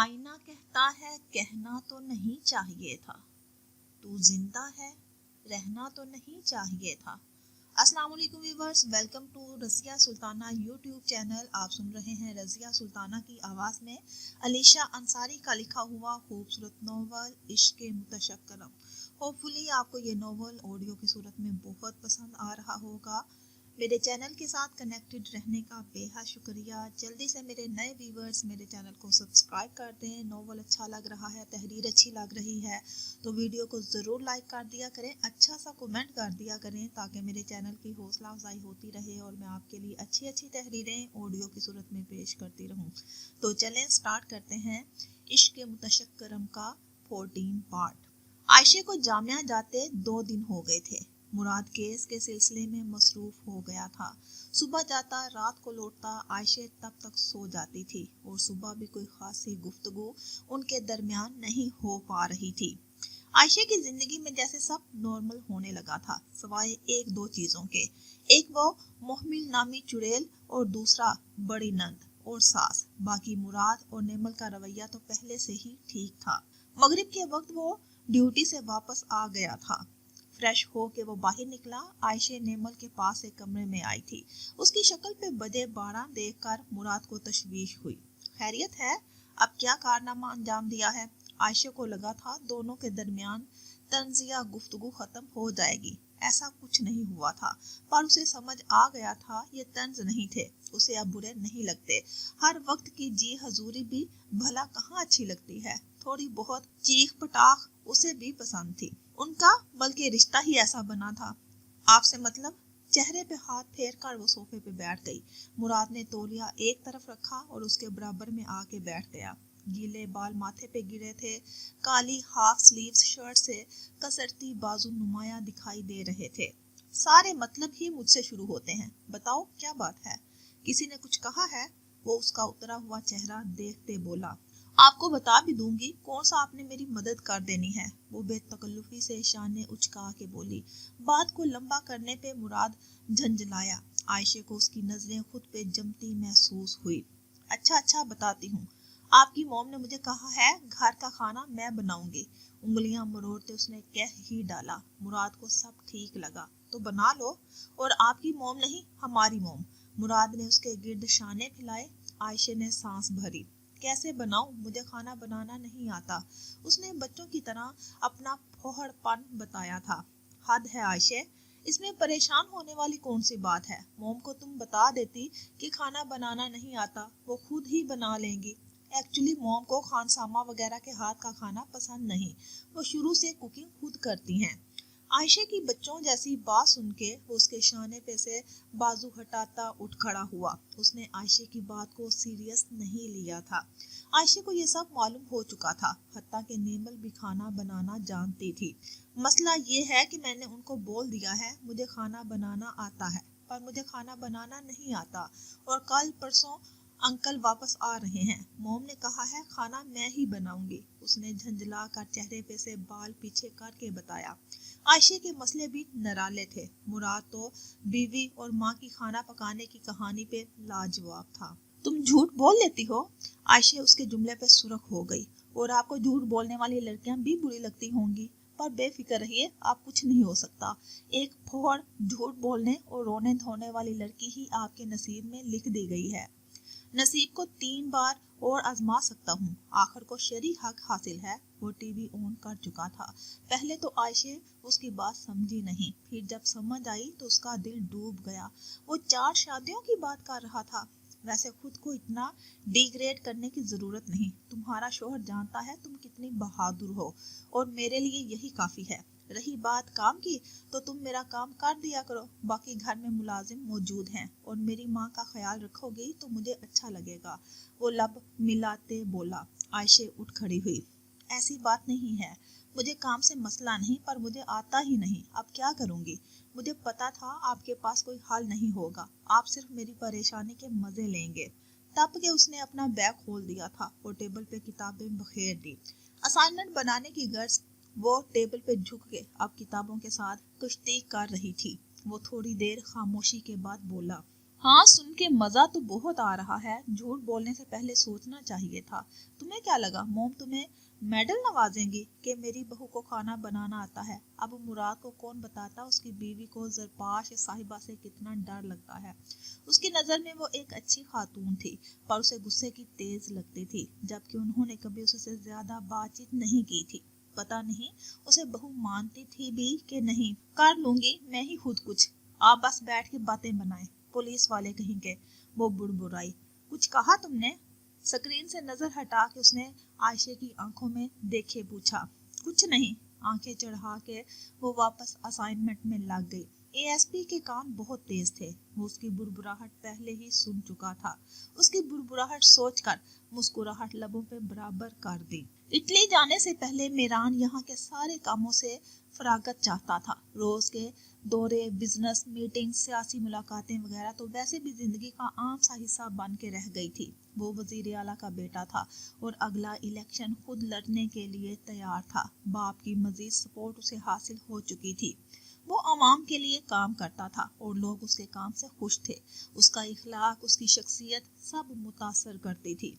آئینہ کہتا ہے کہنا تو نہیں چاہیے تھا، تو زندہ ہے رہنا تو نہیں چاہیے تھا۔ السلام علیکم viewers, welcome to Razia Sultana YouTube channel. آپ سن رہے ہیں رضیہ سلطانہ کی آواز میں علیشہ انصاری کا لکھا ہوا خوبصورت ناول عشق متشکرم۔ ہوپ فلی آپ کو یہ ناول آڈیو کی صورت میں بہت پسند آ رہا ہوگا۔ میرے چینل کے ساتھ کنیکٹڈ رہنے کا بے حد شکریہ۔ جلدی سے میرے نئے ویورز میرے چینل کو سبسکرائب کر دیں۔ ناول اچھا لگ رہا ہے، تحریر اچھی لگ رہی ہے تو ویڈیو کو ضرور لائک کر دیا کریں، اچھا سا کومنٹ کر دیا کریں تاکہ میرے چینل کی حوصلہ افزائی ہوتی رہے اور میں آپ کے لیے اچھی تحریریں آڈیو کی صورت میں پیش کرتی رہوں۔ تو چلیں سٹارٹ کرتے ہیں عشق متشکرم کا 14 پارٹ۔ عائشہ کو جامعہ جاتے 2 دن ہو گئے تھے۔ مراد کیس کے سلسلے میں مصروف ہو گیا تھا۔ صبح جاتا رات کو لوٹتا، عائشہ تب تک سو جاتی تھی اور صبح بھی کوئی خاصی گفتگو ان کے درمیان نہیں ہو پا رہی تھی۔ عائشہ کی زندگی میں جیسے سب نارمل ہونے لگا تھا سوائے 1-2 چیزوں کے، ایک وہ محمل نامی چڑیل اور دوسرا بڑی نند اور ساس۔ باقی مراد اور نیمل کا رویہ تو پہلے سے ہی ٹھیک تھا۔ مغرب کے وقت وہ ڈیوٹی سے واپس آ گیا تھا۔ فریش ہو کے وہ باہر نکلا۔ عائشہ نیمل کے پاس ایک کمرے میں آئی تھی۔ اس کی شکل پہ بدے 12 دیکھ کر مراد کو تشویش ہوئی۔ خیریت ہے؟ اب کیا کارنامہ انجام دیا ہے؟ عائشہ کو لگا تھا دونوں کے درمیان طنزیہ گفتگو ختم ہو جائے گی، ایسا کچھ نہیں ہوا تھا، پر اسے سمجھ آ گیا تھا یہ طنز نہیں تھے، اسے اب برے نہیں لگتے۔ ہر وقت کی جی حضوری بھی بھلا کہاں اچھی لگتی ہے، تھوڑی بہت چیخ پٹاخ اسے بھی پسند تھی ان کا، بلکہ رشتہ ہی ایسا بنا تھا۔ آپ سے مطلب؟ چہرے پہ ہاتھ پھیر کر وہ صوفے پہ بیٹھ گئی۔ مراد نے تولیہ ایک طرف رکھا اور اس کے برابر میں آ کے بیٹھ گیا۔ گیلے بال ماتھے پہ گرے تھے، کالی ہاف سلیوز شرٹ سے کسرتی بازو نمایاں دکھائی دے رہے تھے۔ سارے مطلب ہی مجھ سے شروع ہوتے ہیں، بتاؤ کیا بات ہے؟ کسی نے کچھ کہا ہے؟ وہ اس کا اترا ہوا چہرہ دیکھتے بولا۔ آپ کو بتا بھی دوں گی، کون سا آپ نے میری مدد کر دینی ہے؟ وہ بے تکلفی سے شانے اچکا کے بولی۔ بات کو لمبا کرنے پہ مراد جھنجھلایا۔ عائشہ کو اس کی نظریں خود پہ جمتی محسوس ہوئی۔ اچھا بتاتی ہوں، آپ کی موم نے مجھے کہا ہے گھر کا کھانا میں بناؤں گی۔ انگلیاں مروڑتے اس نے کہہ ہی ڈالا۔ مراد کو سب ٹھیک لگا، تو بنا لو، اور آپ کی موم نہیں ہماری موم۔ مراد نے اس کے گرد شانے پھیلائے۔ عائشہ نے سانس بھری۔ کیسے بناؤں؟ مجھے کھانا بنانا نہیں آتا۔ اس نے بچوں کی طرح اپنا پھوہڑ پن بتایا تھا۔ حد ہے عائشہ، اس میں پریشان ہونے والی کون سی بات ہے؟ موم کو تم بتا دیتی کہ کھانا بنانا نہیں آتا، وہ خود ہی بنا لیں گی۔ ایکچولی موم کو خانسامہ وغیرہ کے ہاتھ کا کھانا پسند نہیں، وہ شروع سے کوکنگ خود کرتی ہیں۔ عائشہ کی بچوں جیسی بات سن کے وہ اس کے شانے پہ سے بازو ہٹاتا اٹھ کھڑا ہوا۔ اس نے عائشہ کی بات کو سیریس نہیں لیا تھا۔ عائشہ کو یہ سب معلوم ہو چکا تھا، حتیٰ کہ نیمل بھی کھانا بنانا جانتی تھی۔ مسئلہ یہ ہے کہ میں نے ان کو بول دیا ہے مجھے کھانا بنانا آتا ہے، پر مجھے کھانا بنانا نہیں آتا، اور کل پرسوں انکل واپس آ رہے ہیں، موم نے کہا ہے کھانا میں ہی بناؤں گی۔ اس نے جھنجھلا کر چہرے پہ سے بال پیچھے کر کے بتایا۔ عائشہ کے مسئلے بھی نرالے تھے۔ مراد تو بیوی اور ماں کی کھانا پکانے کی کہانی پہ لاجواب تھا۔ تم جھوٹ بول لیتی ہو؟ عائشہ اس کے جملے پہ سرخ ہو گئی۔ اور آپ کو جھوٹ بولنے والی لڑکیاں بھی بری لگتی ہوں گی، پر بے فکر رہیے، آپ کچھ نہیں ہو سکتا۔ ایک پھوڑ جھوٹ بولنے اور رونے دھونے والی لڑکی ہی آپ کے نصیب میں لکھ دی گئی ہے۔ نصیب کو 3 بار اور آزما سکتا ہوں، آخر کو شرعی حق حاصل ہے۔ وہ ٹی وی آن کر چکا تھا۔ پہلے تو عائشہ اس کی بات سمجھی نہیں، پھر جب سمجھ آئی تو اس کا دل ڈوب گیا۔ وہ 4 شادیوں کی بات کر رہا تھا۔ ویسے خود کو اتنا ڈیگریڈ کرنے کی ضرورت نہیں، تمہارا شوہر جانتا ہے تم کتنی بہادر ہو، اور میرے لیے یہی کافی ہے۔ رہی بات کام کی تو تم میرا کام کر دیا کرو، باقی گھر میں ملازم موجود ہیں، اور میری ماں کا خیال رکھو گی تو مجھے اچھا لگے گا۔ وہ لب ملاتے بولا۔ عائشہ اٹھ کھڑی ہوئی۔ ایسی بات نہیں ہے، مجھے کام سے مسئلہ نہیں، پر مجھے آتا ہی نہیں، اب کیا کروں گی؟ مجھے پتا تھا آپ کے پاس کوئی حل نہیں ہوگا، آپ صرف میری پریشانی کے مزے لیں گے۔ تب کہ اس نے اپنا بیگ کھول دیا تھا اور ٹیبل پہ کتابیں بکھیر دی۔ اسائنمنٹ بنانے کی غرض وہ ٹیبل پہ جھک کے اب کتابوں کے ساتھ کشتی کر رہی تھی۔ وہ تھوڑی دیر خاموشی کے بعد بولا۔ हाँ, सुन के मजा तो बहुत आ रहा है। झूठ बोलने से पहले सोचना चाहिए था। तुम्हें क्या लगा मोम तुम्हें मेडल नवाजेंगी कि मेरी बहू को खाना बनाना आता है? अब मुराद को कौन बताता उसकी बीवी को ज़रपाश साहिबा से कितना डर लगता है। उसकी नज़र में वो एक अच्छी खातून थी, पर उसे गुस्से की तेज लगती थी, जबकि उन्होंने कभी उससे ज्यादा बातचीत नहीं की थी। पता नहीं उसे बहू मानती थी भी कि नहीं। कर लूंगी मैं ही खुद कुछ, आप बस बैठ के बातें बनाएं, पुलिस वाले कहेंगे, वो बुड़बुड़ाई। कुछ कहा तुमने? स्क्रीन से नजर हटा के उसने आयशे की आंखों में देखे पूछा। कुछ नहीं, आंखें चढ़ा के वो वापस असाइनमेंट में लग गई। एएसपी के कान बहुत तेज थे, वो उसकी बुड़बुड़ाहट पहले ही सुन चुका था। उसकी बुड़बुड़ाहट सोचकर मुस्कुराहट लबों पे बराबर कर दी। इटली जाने से पहले मेरान यहाँ के सारे कामों से फरागत चाहता था। रोज के दौरे, बिजनेस मीटिंग, सियासी मुलाकातें वगैरह तो वैसे भी जिंदगी का आम सा हिस्सा बन के रह गई थी। वो वजीर आला का बेटा था और अगला इलेक्शन खुद लड़ने के लिए तैयार था। बाप की मजीद सपोर्ट उसे हासिल हो चुकी थी। वो आवाम के लिए काम करता था और लोग उसके काम से खुश थे। उसका इखलाक, उसकी शख्सियत सब मुतासर करती थी।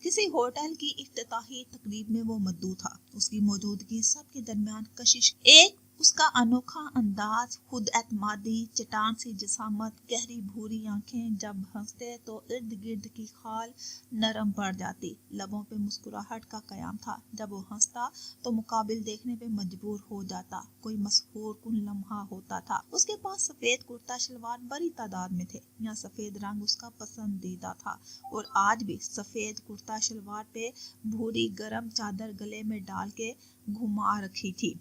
किसी होटल की इफ्तिताही तकरीब में वो मद्दू था। उसकी मौजूदगी सबके दरमियान कशिश। एक उसका अनोखा अंदाज, खुद एतमादी, चट्टान सी जिसामत, गहरी भूरी आंखें, जब हंसते तो इर्द गिर्द की खाल नरम पड़ जाती। लबों पे मुस्कुराहट का कयाम था। जब वो हंसता तो मुकाबिल देखने पे मजबूर हो जाता। कोई मसहूर कुन लम्हा होता था। उसके पास सफेद कुर्ता शलवार बड़ी तादाद में थे। यहाँ सफेद रंग उसका पसंदीदा था और आज भी सफेद कुर्ता शलवार पे भूरी गरम चादर गले में डाल के घुमा रखी थी।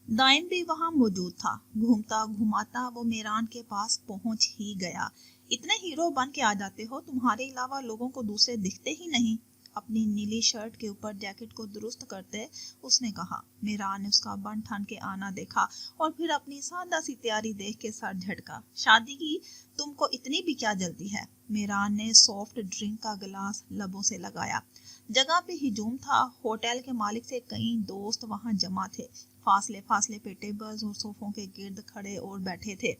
दाइम भी वहां मौजूद था। घूमता घुमाता वो मेरान के पास पहुंच ही गया। इतने हीरो बन के आ जाते हो, तुम्हारे अलावा लोगों को दूसरे दिखते ही नहीं। अपनी नीली शर्ट के ऊपर जैकेट को दुरुस्त करते उसने कहा। मेरान ने उसका बन ठन के आना देखा और फिर अपनी सादा सी तैयारी देख के सर झटका। शादी की तुमको इतनी भी क्या जल्दी है? मेरान ने सॉफ्ट ड्रिंक का गिलास लबों से लगाया। जगह पे हिजूम था। होटल के मालिक से कई दोस्त वहां जमा थे। फासले फासले पे टेबल्स और सोफों के गिर्द खड़े और बैठे थे।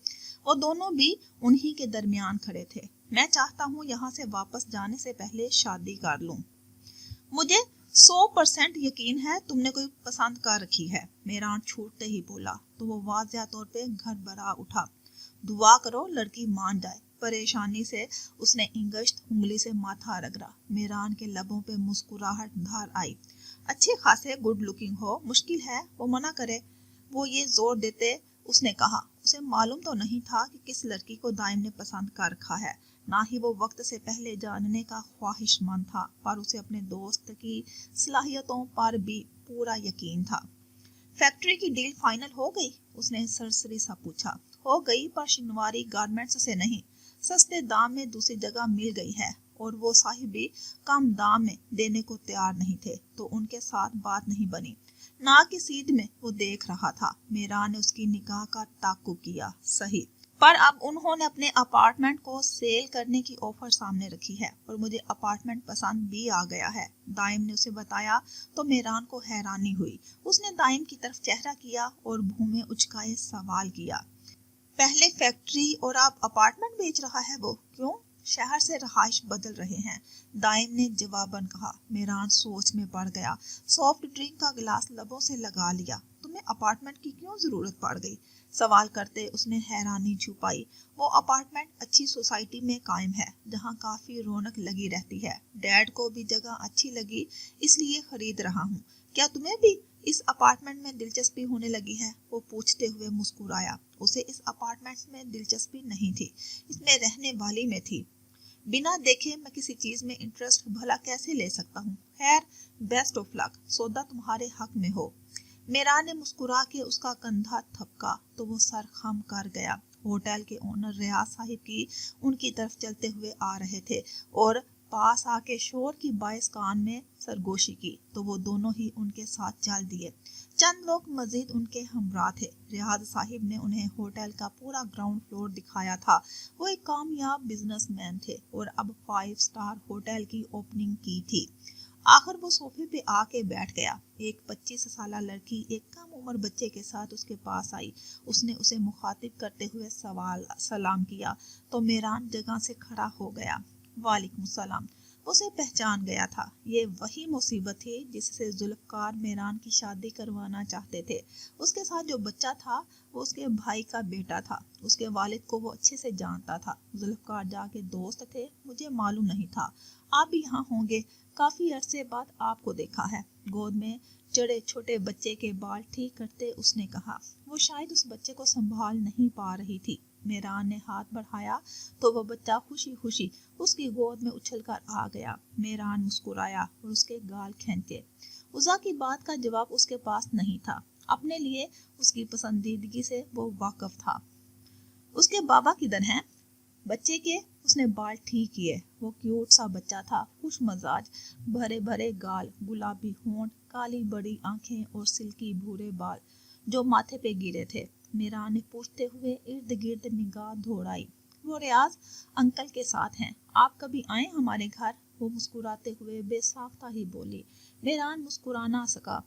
वो दोनों भी उन्हीं के दरमियान खड़े थे। मैं चाहता हूँ यहाँ से वापस जाने से पहले शादी कर लूं। मुझे 100% यकीन है तुमने कोई पसंद कर रखी है, मेरान छूटते ही बोला। तो वो वाज़िया तौर पे घर भरा उठा। दुआ करो लड़की मान जाए। परेशानी से उसने इंगश्त उंगली से माथा रगड़ा। मेरान के लबों पे मुस्कुराहट धार आई। अच्छे खासे गुड लुकिंग हो, मुश्किल है वो मना करे। वो ये जोर देते उसने कहा। उसे मालूम तो नहीं था कि किस लड़की को दाइम ने पसंद कर रखा है, ना ही वो वक्त से पहले जानने का ख्वाहिशमंद था, पर उसे अपने दोस्त की सलाहियतों पर भी पूरा यकीन था। फैक्ट्री की डील फाइनल हो गई? उसने सरसरी सा पूछा। हो गई, पर शिनवारी गारमेंट्स से नहीं, सस्ते दाम में दूसरी जगह मिल गई है और वो साहिब भी कम दाम में देने को तैयार नहीं थे, तो उनके साथ बात नहीं बनी। ना की सीध में वो देख रहा था। मेरा ने उसकी निगाह का ताक़ुब किया। सही, पर अब उन्होंने अपने अपार्टमेंट को सेल करने की ऑफर सामने रखी है और मुझे अपार्टमेंट पसंद भी आ गया है, दाइम ने उसे बताया। तो मेरान को हैरानी हुई। उसने दाइम की तरफ चेहरा किया और भूमि उचकाए सवाल किया। पहले फैक्ट्री और अब अपार्टमेंट बेच रहा है वो? क्यों? शहर से रहाइश बदल रहे हैं, दाइम ने जवाबन कहा। मेरान सोच में पड़ गया। सॉफ्ट ड्रिंक का गिलास लबों से लगा लिया। तुम्हें अपार्टमेंट की क्यों जरूरत पड़ गई? सवाल करते उसने हैरानी छुपाई। वो अपार्टमेंट अच्छी सोसाइटी में कायम है, जहाँ काफी रौनक लगी रहती है। डैड को भी जगह अच्छी लगी, इसलिए खरीद रहा हूँ। क्या तुम्हें भी इस अपार्टमेंट में दिलचस्पी होने लगी है? वो पूछते हुए मुस्कुराया। उसे इस अपार्टमेंट में दिलचस्पी नहीं थी, इसमें रहने वाली में थी। बिना देखे मैं किसी चीज में इंटरेस्ट भला कैसे ले सकता हूँ? खैर, बेस्ट ऑफ लक, सौदा तुम्हारे हक में हो। मेरा ने मुस्कुरा के उसका कंधा थपका तो वो सर खम कर गया। होटल के ओनर रियाज साहिब की उनकी तरफ चलते हुए आ रहे थे और पास आके शोर की बाइस कान में सरगोशी की, तो वो दोनों ही उनके साथ चल दिए। चंद लोग मजीद उनके हमरा थे। रियाज साहिब ने उन्हें होटल का पूरा ग्राउंड फ्लोर दिखाया था। वो एक कामयाब बिजनेसमैन थे और अब 5 स्टार होटल की ओपनिंग की थी। آخر وہ صوفے پہ آ کے بیٹھ گیا۔ ایک 25 سالہ لڑکی ایک کم عمر بچے کے ساتھ اس کے پاس آئی۔ اس نے اسے مخاطب کرتے ہوئے سلام کیا تو میران جگہ سے کھڑا ہو گیا۔ وعلیکم السلام۔ اسے پہچان گیا تھا، یہ وہی مصیبت تھی جس سے ذوالفقار میران کی شادی کروانا چاہتے تھے۔ اس کے ساتھ جو بچہ تھا وہ اس کے بھائی کا بیٹا تھا۔ اس کے والد کو وہ اچھے سے جانتا تھا۔ ذوالفقار جا کے دوست تھے، مجھے معلوم نہیں تھا آپ بھی یہاں ہوں گے، کافی عرصے بعد آپ کو دیکھا ہے۔ گود میں چڑے چھوٹے بچے کے بال ٹھیک کرتے اس نے کہا۔ وہ شاید اس بچے کو سنبھال نہیں پا رہی تھی۔ میران نے ہاتھ بڑھایا تو وہ بچہ خوشی خوشی اس کی گود میں اچھل کر آ گیا۔ میران مسکرایا اور اس کے گال کھینچے۔ عزا کی بات کا جواب اس کے پاس نہیں تھا۔ اپنے لیے اس کی پسندیدگی سے وہ واقف تھا۔ اس کے بابا کدھر ہیں؟ بچے کے اس نے بال ٹھیک کیے۔ وہ کیوٹ سا بچہ تھا، خوش مزاج، بھرے بھرے گال، گلابی ہونٹ، کالی بڑی آنکھیں اور سلکی بھورے بال جو ماتھے پہ گرے تھے۔ میران نے پوچھتے ہوئے ارد گرد نگاہ دوڑائی۔ وہ ریاض انکل کے ساتھ ہیں، آپ کبھی آئیں ہمارے گھر؟ وہ مسکراتے ہوئے بے ساختہ ہی بولی۔ میران مسکرا نہ سکا۔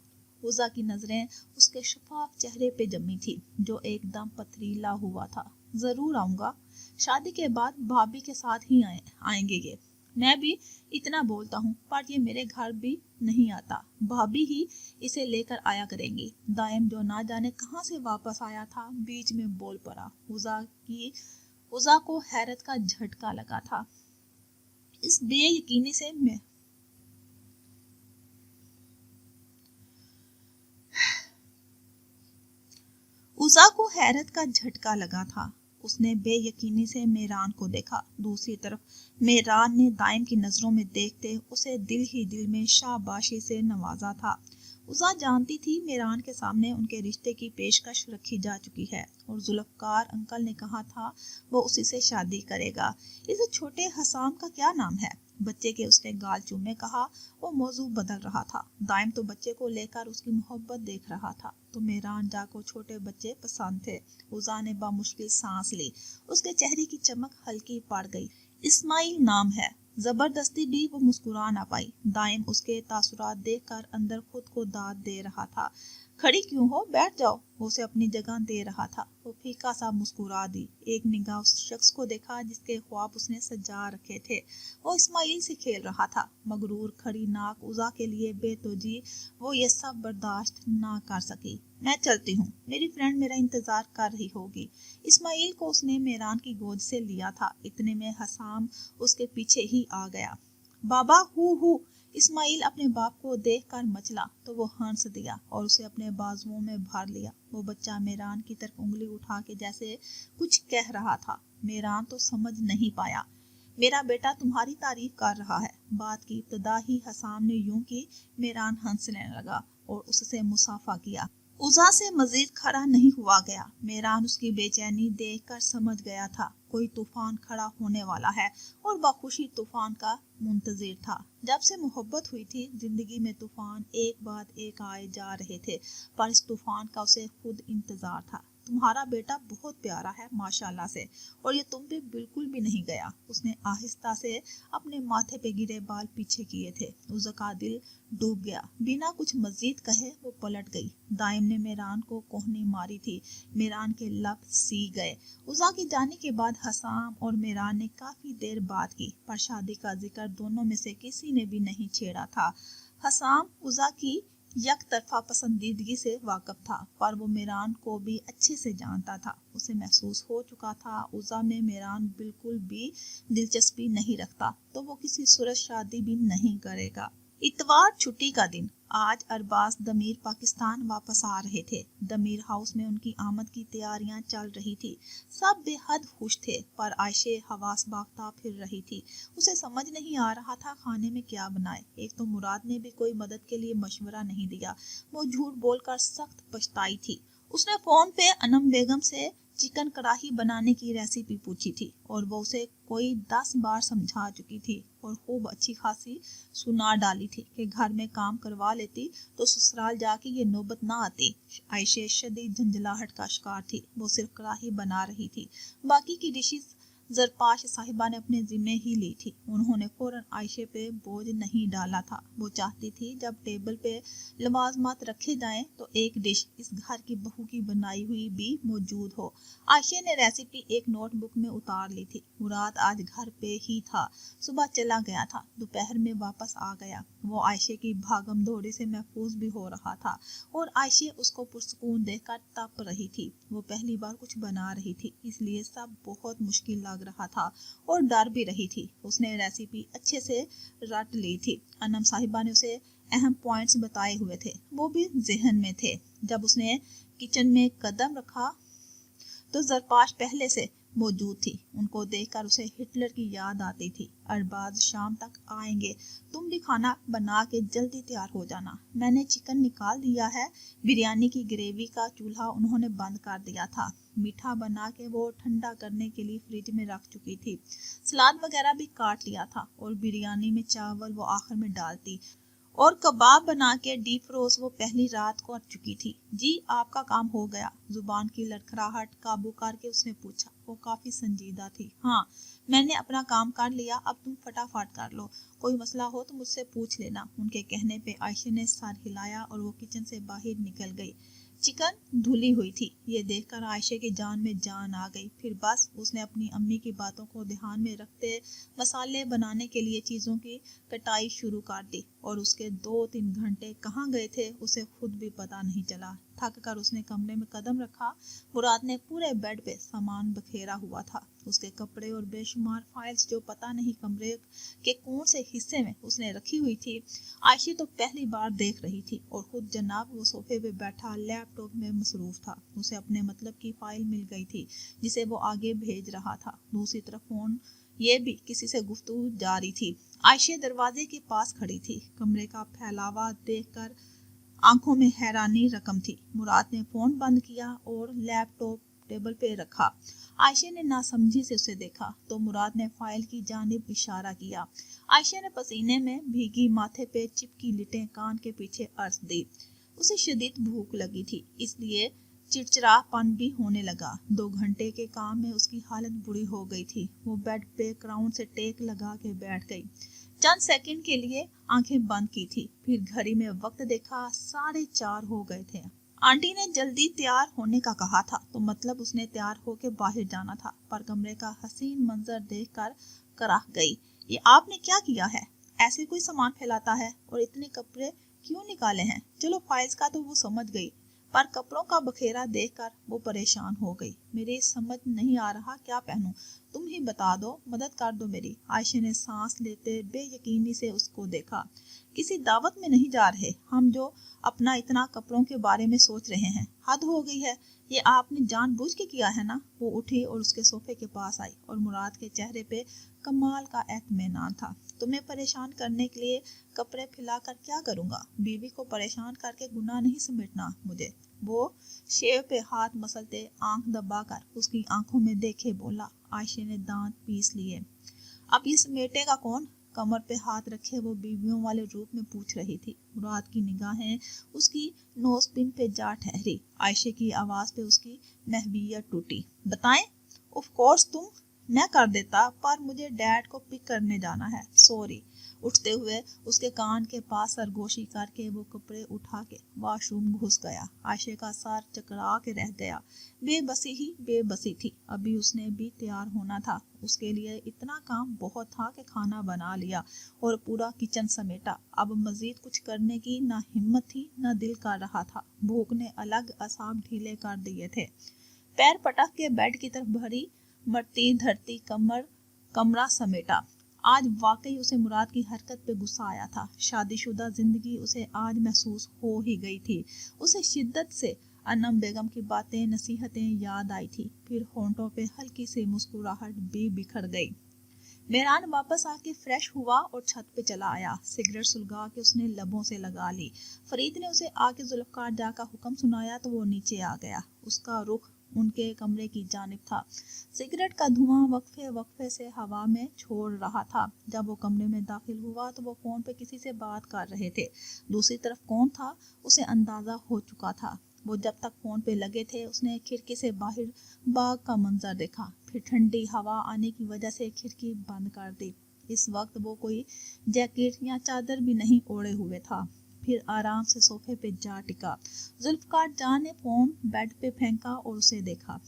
عزا کی نظریں اس کے شفاف چہرے پہ جمی تھی جو ایک دم پتھریلا ہوا تھا۔ ضرور آؤں گا، شادی کے بعد بھابھی کے ساتھ ہی آئیں گے یہ۔ میں بھی اتنا بولتا ہوں پر یہ میرے گھر بھی نہیں آتا، بھابھی ہی اسے لے کر آیا کریں گی۔ دائم جو نہ جانے کہاں سے واپس آیا تھا بیچ میں بول پڑا۔ عزا کو حیرت کا جھٹکا لگا تھا۔ اس بے یقینی سے عزا کو حیرت کا جھٹکا لگا تھا۔ اس نے بے یقینی سے میران کو دیکھا۔ دوسری طرف میران نے دائم کی نظروں میں دیکھتے اسے دل ہی دل میں شاباشی سے نوازا تھا۔ عزا جانتی تھی میران کے سامنے ان کے رشتے کی پیشکش رکھی جا چکی ہے اور ذوالفقار انکل نے کہا تھا وہ اسی سے شادی کرے گا۔ اس چھوٹے حسام کا کیا نام ہے؟ بچے کے اس نے گال چومے کہا۔ وہ موضوع بدل رہا تھا۔ دائم تو بچے کو لے کر اس کی محبت دیکھ رہا تھا تو میران جا کو چھوٹے بچے پسند تھے۔ عزا نے بامشکل سانس لی۔ اس کے چہرے کی چمک ہلکی پڑ گئی۔ اسماعیل نام ہے۔ زبردستی بھی وہ مسکرا نہ پائی۔ دائم اس کے تاثرات دیکھ کر اندر خود کو داد دے رہا تھا۔ کھڑی کیوں ہو، بیٹھ جاؤ۔ وہ اسے اپنی جگہ دے رہا تھا۔ وہ پھیکا سا مسکرا دی۔ ایک نگاہ اس شخص کو دیکھا جس کے خواب اس نے سجا رکھے تھے۔ وہ اسماعیل سے کھیل رہا تھا۔ مغرور کھڑی ناک عزا کے لیے بے توجہ وہ یہ سب برداشت نہ کر سکی۔ میں چلتی ہوں، میری فرینڈ میرا انتظار کر رہی ہوگی۔ اسماعیل کو اس نے میران کی گود سے لیا تھا۔ اتنے میں حسام اس کے پیچھے ہی آ گیا۔ بابا ہو۔ اسماعیل اپنے باپ کو دیکھ کر مچلا تو وہ ہنس دیا اور اسے اپنے بازوؤں میں بھر لیا۔ وہ بچہ میران کی طرف انگلی اٹھا کے جیسے کچھ کہہ رہا تھا۔ میران تو سمجھ نہیں پایا۔ میرا بیٹا تمہاری تعریف کر رہا ہے۔ بات کی ابتدا ہی حسام نے یوں کی، میران ہنسنے لگا اور اس سے مصافحہ کیا۔ عزا سے مزید کھڑا نہیں ہوا گیا۔ میران اس کی بے چینی دیکھ کر سمجھ گیا تھا کوئی طوفان کھڑا ہونے والا ہے اور بخوشی طوفان کا منتظر تھا۔ جب سے محبت ہوئی تھی زندگی میں طوفان ایک بعد ایک آئے جا رہے تھے پر اس طوفان کا اسے خود انتظار تھا۔ تمہارا بیٹا بہت پیارا ہے ماشاءاللہ سے، اور یہ تم پہ بالکل بھی نہیں گیا۔ اس نے آہستہ سے اپنے ماتھے پہ گرے بال پیچھے کیے تھے۔ عزا کا دل ڈوب گیا۔ بنا کچھ مزید کہے وہ پلٹ گئی۔ دائم نے میران کو کوہنی ماری تھی۔ میران کے لب سیگ گئے۔ عزا کی جانے کے بعد حسام اور میران نے کافی دیر بات کی پر شادی کا ذکر دونوں میں سے کسی نے بھی نہیں چھیڑا تھا۔ حسام عزا کی یک طرفہ پسندیدگی سے واقف تھا پر وہ میران کو بھی اچھے سے جانتا تھا۔ اسے محسوس ہو چکا تھا عزا میں میران بالکل بھی دلچسپی نہیں رکھتا تو وہ کسی صورت شادی بھی نہیں کرے گا۔ اتوار چھٹی کا دن۔ آج ارباز دمیر پاکستان واپس آ رہے تھے۔ دمیر ہاؤس میں ان کی آمد کی تیاریاں چل رہی تھی۔ سب بے حد خوش تھے پر عائشہ حواس باختہ پھر رہی تھی۔ اسے سمجھ نہیں آ رہا تھا کھانے میں کیا بنائے۔ ایک تو مراد نے بھی کوئی مدد کے لیے مشورہ نہیں دیا۔ وہ جھوٹ بول کر سخت پچھتائی تھی۔ اس نے فون پہ انم بیگم سے چکن کڑاہی بنانے کی ریسیپی پوچھی تھی اور وہ اسے کوئی 10 بار سمجھا چکی تھی اور خوب اچھی خاصی سنا ڈالی تھی کہ گھر میں کام کروا لیتی تو سسرال جا کے یہ نوبت نہ آتی۔ عائشہ شدید جھنجھلاہٹ کا شکار تھی۔ وہ صرف کڑاہی بنا رہی تھی، باقی کی ڈشز ज़रपाश साहिबा ने अपने ज़िम्मे ही ली थी। उन्होंने फ़ौरन आयशे पे बोझ नहीं डाला था। वो चाहती थी जब टेबल पे लवाजमात रखे जाएं तो एक डिश इस घर की बहू की बनाई हुई भी मौजूद हो। आयशे ने रेसिपी एक नोटबुक में उतार ली थी। मुराद आज घर पे ही था। सुबह चला गया था, दोपहर में वापस आ गया। वो आयशे की भागम दौड़ी से महफूज भी हो रहा था और आयशे उसको पुरसुकून देखकर तप रही थी। वो पहली बार कुछ बना रही थी, इसलिए सब बहुत मुश्किल लग रहा था और डर भी रही थी। उसने रेसिपी अच्छे से रट ली थी। अनम साहिबा ने उसे अहम पॉइंट्स बताए हुए थे, वो भी जहन में थे। जब उसने किचन में कदम रखा तो ज़रपाश पहले से मौजूद थी। उनको देखकर उसे हिटलर की याद आती थी। अरबाज शाम तक आएंगे, तुम भी खाना बना के जल्दी तैयार हो जाना। मैंने चिकन निकाल दिया है। बिरयानी की ग्रेवी का चूल्हा उन्होंने बंद कर दिया था। मीठा बना के वो ठंडा करने के लिए फ्रिज में रख चुकी थी। सलाद वगैरह भी काट लिया था और बिरयानी में चावल वो आखिर में डालती और कबाब बना के डीप फ्रोज वो पहली रात को कर चुकी थी। जी आपका काम हो गया, जुबान की लड़खड़ाहट काबू करके उसने पूछा। वो काफी संजीदा थी। हाँ, मैंने अपना काम कर लिया, अब तुम फटाफट कर लो। कोई मसला हो तो मुझसे पूछ लेना। उनके कहने पे आयशा ने सर हिलाया और वो किचन से बाहर निकल गई। चिकन धुली हुई थी। ये देखकर आयशा की जान में जान आ गई। फिर बस उसने अपनी अम्मी की बातों को ध्यान में रखते मसाले बनाने के लिए चीज़ों की कटाई शुरू कर दी और उसके 2-3 घंटे कहाँ गए थे उसे खुद भी पता नहीं चला। थक कर उसने कमरे में कदम रखा। मुराद ने पूरे बेड पे सामान बखेरा हुआ था, उसके कपड़े और बेशुमार फाइल्स जो पता नहीं कमरे के कौन से हिस्से में उसने रखी हुई थी। आयशा तो पहली बार देख रही थी और खुद जनाब वो सोफे पे बैठा लैपटॉप में मसरूफ था। उसे अपने मतलब की फाइल मिल गई थी जिसे वो आगे भेज रहा था। दूसरी तरफ फोन ये भी किसी से गुफ्तगू जारी थी। आयशा दरवाजे के पास खड़ी थी। कमरे का फैलावा देखकर आंखों में हैरानी रकम थी। मुराद ने फोन बंद किया और लैपटॉप टेबल पे रखा। आयशा ने नासमझी से उसे देखा तो मुराद ने फाइल की जानिब इशारा किया। आयशा ने पसीने में भीगी माथे पे चिपकी लिटें कान के पीछे अर्ज दी। उसे शदीद भूख लगी थी, इसलिए चिड़चिड़ापन भी होने लगा। 2 घंटे के काम में उसकी हालत बुरी हो गई थी। वो बेड पे क्राउन से टेक लगा के बैठ गई। चंद सेकंड के लिए आंखें बंद की थी, फिर घड़ी में वक्त देखा, 4:30 हो गए थे। आंटी ने जल्दी तैयार होने का कहा था तो मतलब उसने तैयार होके बाहर जाना था, पर कमरे का हसीन मंजर देखकर कराह गई। ये आपने क्या किया है? ऐसे कोई सामान फैलाता है? और इतने कपड़े क्यों निकाले हैं? चलो फाइल्स का तो वो समझ गई, पर कपड़ों का बखेरा देखकर वो परेशान हो गई। मेरे समझ नहीं आ रहा क्या पहनूं, तुम ही बता दो, मदद कर दो मेरी। आयशा ने सांस लेते बेयकीनी से उसको देखा। किसी दावत में नहीं जा रहे हम जो अपना इतना कपड़ों के बारे में सोच रहे हैं। हद हो गई है, ये आपने जानबूझ के किया है ना? वो उठी और उसके सोफे के पास आई और मुराद के चेहरे पे कमाल का एतमानान था। तुम्हें परेशान करने के लिए कपड़े फैलाकर क्या करूंगा? बीवी को परेशान करके गुनाह नहीं समेटना मुझे। वो शेव पे हाथ मसलते आंख दबाकर उसकी आंखों में देखे बोला। आयशा ने दांत पीस लिए। अब ये समेटेगा कौन? कमर पे हाथ रखे वो बीवियों वाले रूप में पूछ रही थी। मुराद की निगाहें उसकी नोज पिन पे जा ठहरी। आयशा की आवाज पे उसकी महवियत टूटी। बताएं? ऑफ कोर्स तुम, मैं कर देता, पर मुझे डैड को पिक करने जाना है, सॉरी। उठते हुए उसके कान के पास सरगोशी करके वो कपड़े उठा के वॉशरूम घुस गया। आयशा का सर चकरा के रह गया। बेबसी ही बेबसी थी। अभी उसने भी तैयार होना था। उसके लिए इतना काम बहुत था कि खाना बना लिया और पूरा किचन समेटा। अब मजीद कुछ करने की ना हिम्मत थी ना दिल कर रहा था। भूख ने अलग असाब ढीले कर दिए थे। पैर पटक के बेड की तरफ भरी मरती धरती कमरा समेटा। आज वाकई उसे मुराद की हरकत पे गुस्सा आया था। शादीशुदा जिंदगी उसे आज महसूस हो ही गई थी। उसे शिद्दत से अनम बेगम की बातें नसीहतें याद आई थी। फिर होंठों पे हल्की सी मुस्कुराहट भी बिखर गई। मेहरान वापस आके फ्रेश हुआ और छत पे चला आया। सिगरेट सुलगा के उसने लबों से लगा ली। फरीद ने उसे आके जुल्फकार जा का हुक्म सुनाया तो वो नीचे आ गया। उसका रुख उनके कमरे की जानिब था। सिगरेट का धुआं वक्फे वक्फे से हवा में छोड़ रहा था। जब वो कमरे में दाखिल हुआ तो वो फोन पे किसी से बात कर रहे थे। दूसरी तरफ कौन था उसे अंदाजा हो चुका था। वो जब तक फोन पे लगे थे उसने खिड़की से बाहर बाग का मंजर देखा। फिर ठंडी हवा आने की वजह से खिड़की बंद कर दी। इस वक्त वो कोई जैकेट या चादर भी नहीं ओढ़े हुए था। फिर आराम से सोफे पे जा टिका। जुल्फकार जान ने फोन बेड पे फेंका और उसे देखा।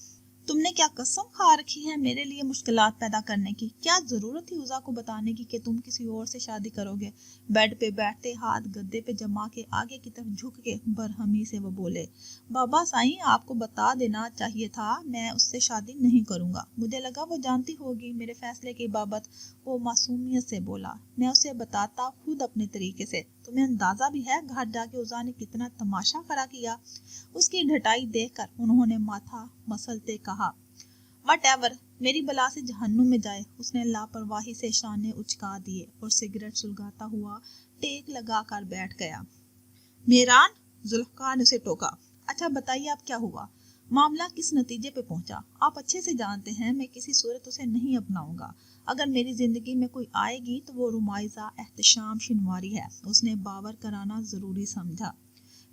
तुमने क्या कसम खा रखी है मेरे लिए मुश्किलात पैदा करने की? क्या जरूरत थी उज़ा को बताने की कि तुम किसी और से शादी करोगे? बेड पे बैठते हाथ गद्दे पे जमा के आगे की तरफ झुक के बरहमी से वो बोले, बाबा साईं आपको बता देना चाहिए था मैं उससे शादी नहीं करूंगा। मुझे लगा वो जानती होगी मेरे फैसले की बाबत। वो मासूमियत से बोला, मैं उसे बताता खुद अपने तरीके से। तुम्हें अंदाजा भी है घर जाके उज़ा ने कितना तमाशा खड़ा किया? उसकी ढटाई देखकर उन्होंने माथा मसलते कहा, वट एवर, मेरी बला से जहन्नुम में जाए। उसने लापरवाही से शाने उचका दिए और सिगरेट सुलगाता हुआ टेक लगा कर बैठ गया। मेहरान, जुल्फकार ने उसे टोका, अच्छा बताइए अब क्या हुआ? मामला किस नतीजे पे पहुंचा? आप अच्छे से जानते हैं मैं किसी सूरत उसे नहीं अपनाऊंगा। अगर मेरी जिंदगी में कोई आएगी तो वो रुमाइजा एहतशाम शिनवारी है। उसने बावर कराना जरूरी समझा।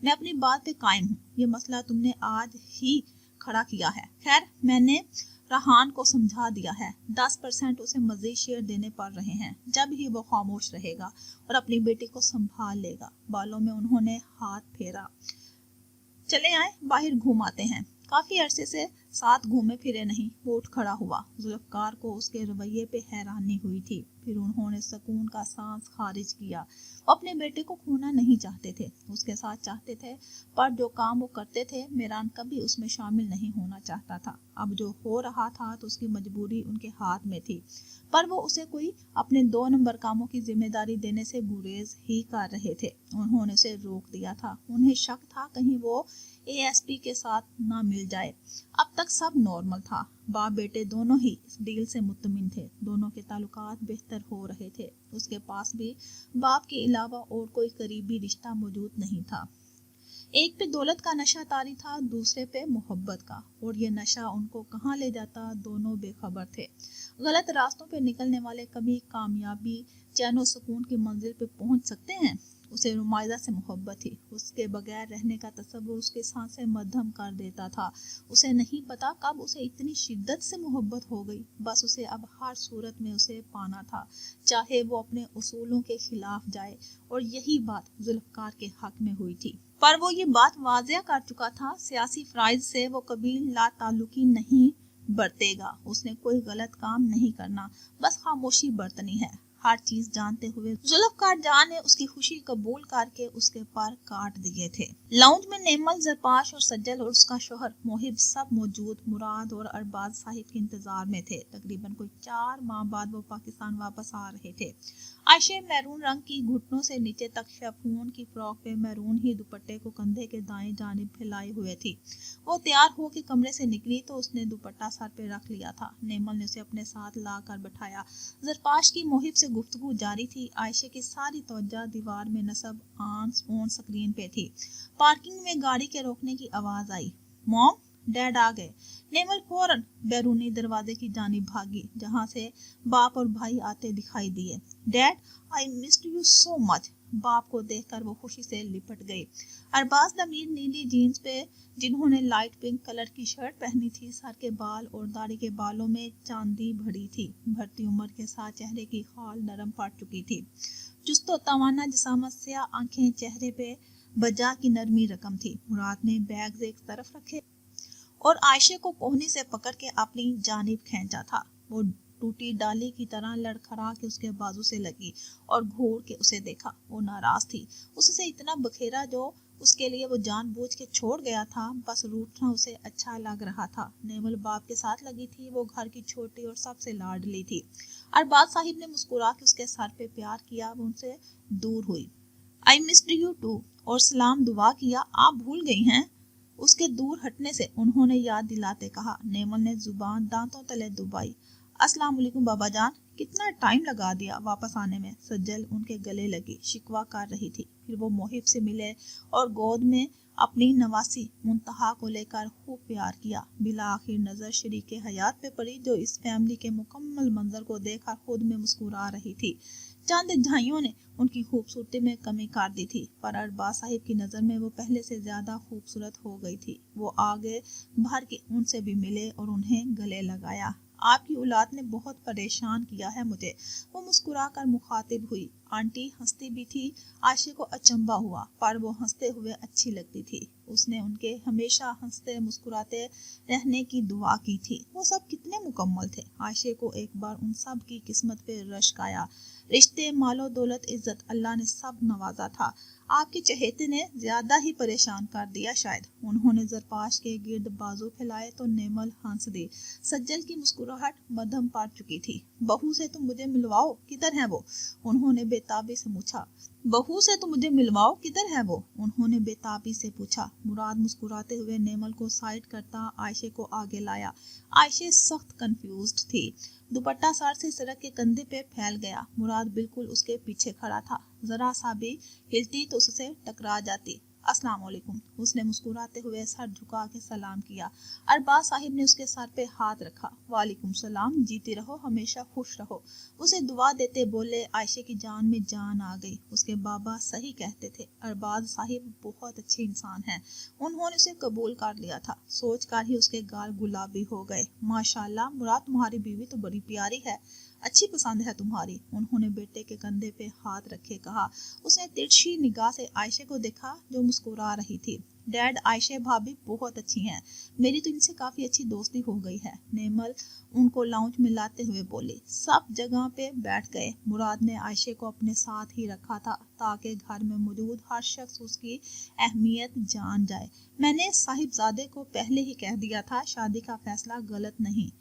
मैं अपनी बात पे कायम हूँ। ये मसला तुमने आज ही खड़ा किया है। खैर मैंने रहान को समझा दिया है। 10% उसे मजीद शेयर देने पड़ रहे हैं जब ही वो खामोश रहेगा और अपनी बेटी को संभाल लेगा। बालों में उन्होंने हाथ फेरा। चले आए बाहर घूम आते हैं। काफी अरसे से साथ घूमे फिरे नहीं। वो उठ खड़ा हुआ। जुल्फकार को उसके रवैये पे हैरानी हुई थी। फिर उन्होंने सुकून का सांस खारिज किया। वो अपने बेटे को खोना नहीं चाहते थे, उसके साथ चाहते थे, पर जो काम वो करते थे मेहरान कभी उसमें शामिल नहीं होना चाहता था। अब जो हो रहा था तो उसकी मजबूरी उनके हाथ में थी, पर वो उसे कोई अपने 2 नंबर कामों की जिम्मेदारी देने से गुरेज ही कर रहे थे। उन्होंने उसे रोक दिया था। उन्हें शक था कहीं वो एएसपी के साथ ना मिल जाए। अब तक सब नॉर्मल था। बाप बेटे दोनों ही इस डील से मुतमिन थे। दोनों के ताल्लुकात बेहतर हो रहे थे। उसके पास भी बाप के अलावा और कोई करीबी रिश्ता मौजूद नहीं था। एक पे दौलत का नशा तारी था, दूसरे पे मोहब्बत का, और ये नशा उनको कहाँ ले जाता दोनों बेखबर थे। गलत रास्तों पे निकलने वाले कभी कामयाबी चैन और सुकून की मंजिल पे पहुंच सकते हैं। उसे रुमाइदा से मोहब्बत थी। उसके बगैर रहने का तसव्वुर उसके सांसें मध्यम कर देता था। उसे नहीं पता कब उसे इतनी शिद्दत से मोहब्बत हो गई। बस उसे अब हर सूरत में उसे पाना था, चाहे वो अपने उसूलों के खिलाफ जाए। और यही बात जुल्फकार के हक में हुई थी। पर वो ये बात वाज़ेह कर चुका था, सियासी फराइज से वो कभी लाताल्लुकी नहीं बरतेगा। उसने कोई गलत काम नहीं करना, बस खामोशी बरतनी है। हर चीज जानते हुए जुल्फकार जान ने उसकी खुशी कबूल करके उसके पर काट दिए थे। लाउंज में नेमल, जरपाश और सज्जल और उसका शोहर मोहिब सब मौजूद मुराद और अरबाज साहिब के इंतजार में थे। तकरीबन कोई 4 माह बाद वो पाकिस्तान वापस आ रहे थे। आयशे मैरून रंग की घुटनों से नीचे तक शिफॉन की फ्रॉक पे मैरून ही दुपट्टे को कंधे के दाएं जानिब फैलाए हुए थी। वो तैयार होकर कमरे से निकली तो उसने दुपट्टा सर पे रख लिया था। नेमल ने उसे अपने साथ ला कर बैठाया। जरपाश की मोहिब से गुफ्तगू जारी थी। आयशे की सारी तवज्जो दीवार में नस्ब ऑन स्क्रीन पे थी। पार्किंग में गाड़ी के रोकने की आवाज आई। मॉम, डैड आ गए। नेमल फौरन बैरूनी दरवाजे की जानिब भागी, जहां से बाप और भाई आते दिखाई दिए। Dad, I missed you so much. बाप को देखकर वो खुशी से लिपट गई। अरबाज नमीर नीली जीन्स पे, जिन्होंने लाइट पिंक कलर की शर्ट पहनी थी, सर के बाल और दाढ़ी के बालों में चांदी भरी थी। भरती उम्र के साथ चेहरे की खाल नरम पड़ चुकी थी। चुस्तो तवाना जिसामत से आंखें चेहरे पे बजा की नरमी रकम थी। मुराद ने बैग एक तरफ रखे और आयशे को कोहनी से पकड़ के अपनी जानिब खींचा था। वो टूटी डाली की तरह लड़खड़ा के उसके बाजू से लगी और घूर के उसे देखा। वो नाराज थी। उससे इतना बखेरा जो उसके लिए वो जानबूझ के छोड़ गया था। बस रूठना उसे अच्छा लग रहा था। नेमल बाप के साथ लगी थी। वो घर की छोटी और सबसे लाडली थी। अरबाज साहिब ने मुस्कुरा के उसके सर पे प्यार किया। वो उनसे दूर हुई। आई मिस्ड यू टू और सलाम दुआ किया। आप भूल गई हैं? उसके दूर हटने से उन्होंने याद दिलाते कहा। नेमल ने जुबान दांतों तले दबाई। अस्सलाम वालेकुम बाबा जान, कितना टाइम लगा दिया वापस आने में। सज्जल उनके गले लगी, शिकवा कर रही थी। फिर वो मोहिब से मिले और गोद में अपनी नवासी मुंतहा को लेकर खूब प्यार किया। बिला आखिर नजर शरीके हयात पे पड़ी, जो इस फैमिली के मुकम्मल मंजर को देखकर खुद में मुस्कुरा रही थी। चंद झाइयों ने उनकी खूबसूरती में कमी कर दी थी, पर अरबाज साहिब की नजर में वो पहले से ज्यादा खूबसूरत हो गई थी। वो आगे भर के उनसे भी मिले और उन्हें गले लगाया। آپ کی اولاد نے بہت پریشان کیا ہے مجھے۔ وہ مسکرا کر مخاطب ہوئی۔ آنٹی ہنستی بھی تھی۔ عائشہ کو اچنبھا ہوا، پر وہ ہنستے ہوئے اچھی لگتی تھی۔ اس نے ان کے ہمیشہ ہنستے مسکراتے رہنے کی دعا کی تھی۔ وہ سب کتنے مکمل تھے۔ عائشہ کو ایک بار ان سب کی قسمت پہ رشک آیا۔ رشتے، مال و دولت، عزت، اللہ نے سب نوازا تھا۔ آپ کے چہیتے نے زیادہ ہی پریشان کر دیا شاید۔ انہوں نے زرپاش کے گرد بازو پھیلائے تو نیمل ہنس دی۔ سجل کی مسکراہٹ مدھم پڑ چکی تھی۔ بہو سے تم مجھے ملواؤ، کدھر ہے وہ؟ انہوں نے بے تابی سے پوچھا۔ بہو سے تم مجھے ملواؤ، کدھر ہے وہ؟ انہوں نے بے تابی سے پوچھا۔ مراد مسکراتے ہوئے نیمل کو سائڈ کرتا عائشہ کو آگے لایا۔ عائشہ سخت کنفیوزڈ تھی۔ دوپٹہ سر سے سرک کے کندھے پہ پھیل گیا۔ مراد بالکل اس کے پیچھے کھڑا تھا۔ ذرا سا بھی ہلتی تو اس سے ٹکرا جاتی۔ السلام علیکم، اس نے مسکراتے ہوئے سر جھکا کے سلام کیا۔ ارباز صاحب نے اس کے سر پہ ہاتھ رکھا۔ وعلیکم السلام، جیتی رہو، ہمیشہ خوش رہو، اسے دعا دیتے بولے۔ عائشہ کی جان میں جان آ گئی۔ اس کے بابا صحیح کہتے تھے، ارباز صاحب بہت اچھے انسان ہیں۔ انہوں نے اسے قبول کر لیا تھا۔ سوچ کر ہی اس کے گال گلابی ہو گئے۔ ماشاءاللہ مراد، تمہاری بیوی تو بڑی پیاری ہے، اچھی پسند ہے تمہاری۔ انہوں نے بیٹے کے کندھے پہ ہاتھ رکھے کہا۔ اس نے ترچھی نگاہ سے عائشہ کو دیکھا جو مسکرا رہی تھی۔ ڈیڈ، عائشہ بھابی بہت اچھی ہیں، میری تو ان سے کافی اچھی دوستی ہو گئی ہے، نیمل ان کو لاؤنج میں لاتے ہوئے بولی۔ سب جگہ پہ بیٹھ گئے۔ مراد نے عائشہ کو اپنے ساتھ ہی رکھا تھا تاکہ گھر میں موجود ہر شخص اس کی اہمیت جان جائے۔ میں نے صاحبزادے کو پہلے ہی کہہ دیا تھا، شادی کا فیصلہ غلط نہیں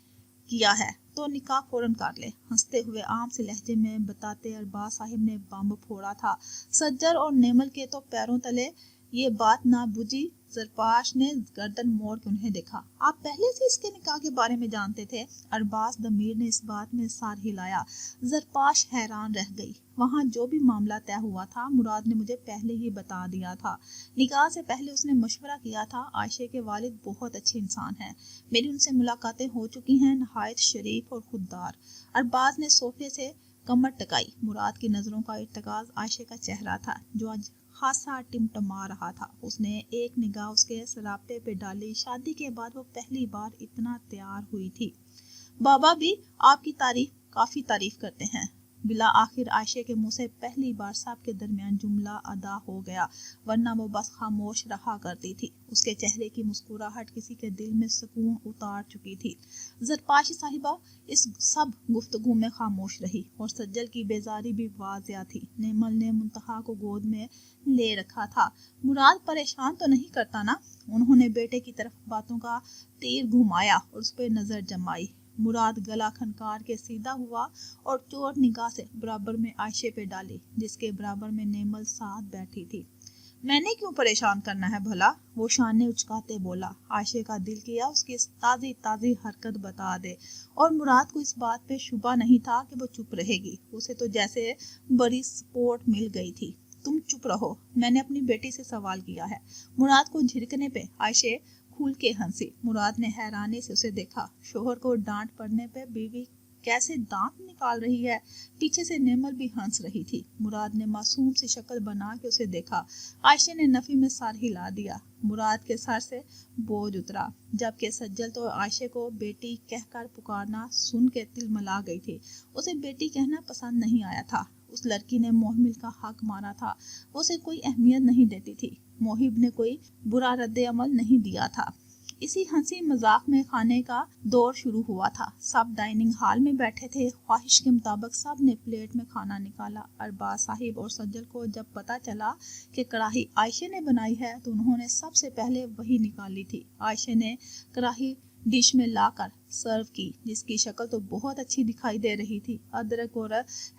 کیا ہے تو نکاح فوراً کر لے، ہنستے ہوئے عام سے لہجے میں بتاتے ارباز صاحب نے بم پھوڑا تھا۔ سجل اور نیمل کے تو پیروں تلے یہ بات نہ بجھی۔ زرپاش نے گردن موڑ کے انہیں دیکھا۔ آپ پہلے سے اس کے نکاح کے بارے میں جانتے تھے؟ ارباز ضمیر نے اس بات میں سر ہلایا۔ زرپاش حیران رہ گئی۔ وہاں جو بھی معاملہ طے ہوا تھا مراد نے مجھے پہلے ہی بتا دیا تھا۔ نکاح سے پہلے اس نے مشورہ کیا تھا۔ عائشہ کے والد بہت اچھے انسان ہیں، میری ان سے ملاقاتیں ہو چکی ہیں، نہایت شریف اور خوددار۔ ارباز نے صوفے سے کمر ٹکائی۔ مراد کی نظروں کا ارتکاز عائشہ کا چہرہ تھا جو آج خاصا ٹمٹما رہا تھا۔ اس نے ایک نگاہ اس کے سراپے پہ ڈالی۔ شادی کے بعد وہ پہلی بار اتنا تیار ہوئی تھی۔ بابا بھی آپ کی کافی تعریف کرتے ہیں۔ بالآخر عائشہ کے منہ سے پہلی بار سب کے درمیان جملہ ادا ہو گیا، ورنہ وہ بس خاموش رہا کرتی تھی۔ اس کے چہرے کی مسکراہٹ کسی کے دل میں سکون اتار چکی تھی۔ زرپاشی صاحبہ اس سب گفتگو میں خاموش رہی اور سجل کی بیزاری بھی واضح تھی۔ نیمل نے منتہا کو گود میں لے رکھا تھا۔ مراد پریشان تو نہیں کرتا نا؟ انہوں نے بیٹے کی طرف باتوں کا تیر گھمایا اور اس پہ نظر جمائی۔ مراد گلا کھنکار کے سیدھا ہوا اور چوٹ نگاہ سے برابر میں عائشہ پہ ڈالی جس کے برابر میں نیمل ساتھ بیٹھی تھی۔ میں نے کیوں پریشان کرنا ہے بھلا؟ وہ شانے اچکاتے بولا۔ عائشہ کا دل کیا اس کی تازی حرکت بتا دے، اور مراد کو اس بات پہ شبہ نہیں تھا کہ وہ چپ رہے گی۔ اسے تو جیسے بڑی سپورٹ مل گئی تھی۔ تم چپ رہو، میں نے اپنی بیٹی سے سوال کیا ہے۔ مراد کو جھڑکنے پہ عائشہ کھل کے ہنسی۔ مراد نے حیرانی سے اسے دیکھا۔ شوہر کو ڈانٹ پڑنے پہ بیوی کیسے دانت نکال رہی ہے؟ پیچھے سے نیمل بھی ہنس رہی تھی۔ مراد نے معصوم سی شکل بنا کے اسے دیکھا۔ عائشہ نے نفی میں سر ہلا دیا۔ مراد کے سر سے بوجھ اترا، جبکہ سجل تو عائشہ کو بیٹی کہہ کر پکارنا سن کے تلملا گئی تھی۔ اسے بیٹی کہنا پسند نہیں آیا تھا۔ اس لڑکی نے محمل کا حق مارا تھا۔ وہ اسے کوئی اہمیت نہیں دیتی تھی۔ محب نے کوئی برا رد عمل نہیں دیا تھا۔ اسی ہنسی مذاق میں کھانے کا دور شروع ہوا تھا۔ سب ڈائننگ ہال میں بیٹھے تھے۔ خواہش کے مطابق سب نے پلیٹ میں کھانا نکالا۔ ارباز صاحب اور سجل کو جب پتہ چلا کہ کڑاہی عائشہ نے بنائی ہے تو انہوں نے سب سے پہلے وہی نکالی تھی۔ عائشہ نے کڑاہی ڈش میں لا کر سرو کی، جس کی شکل تو بہت اچھی دکھائی دے رہی تھی۔ ادرک اور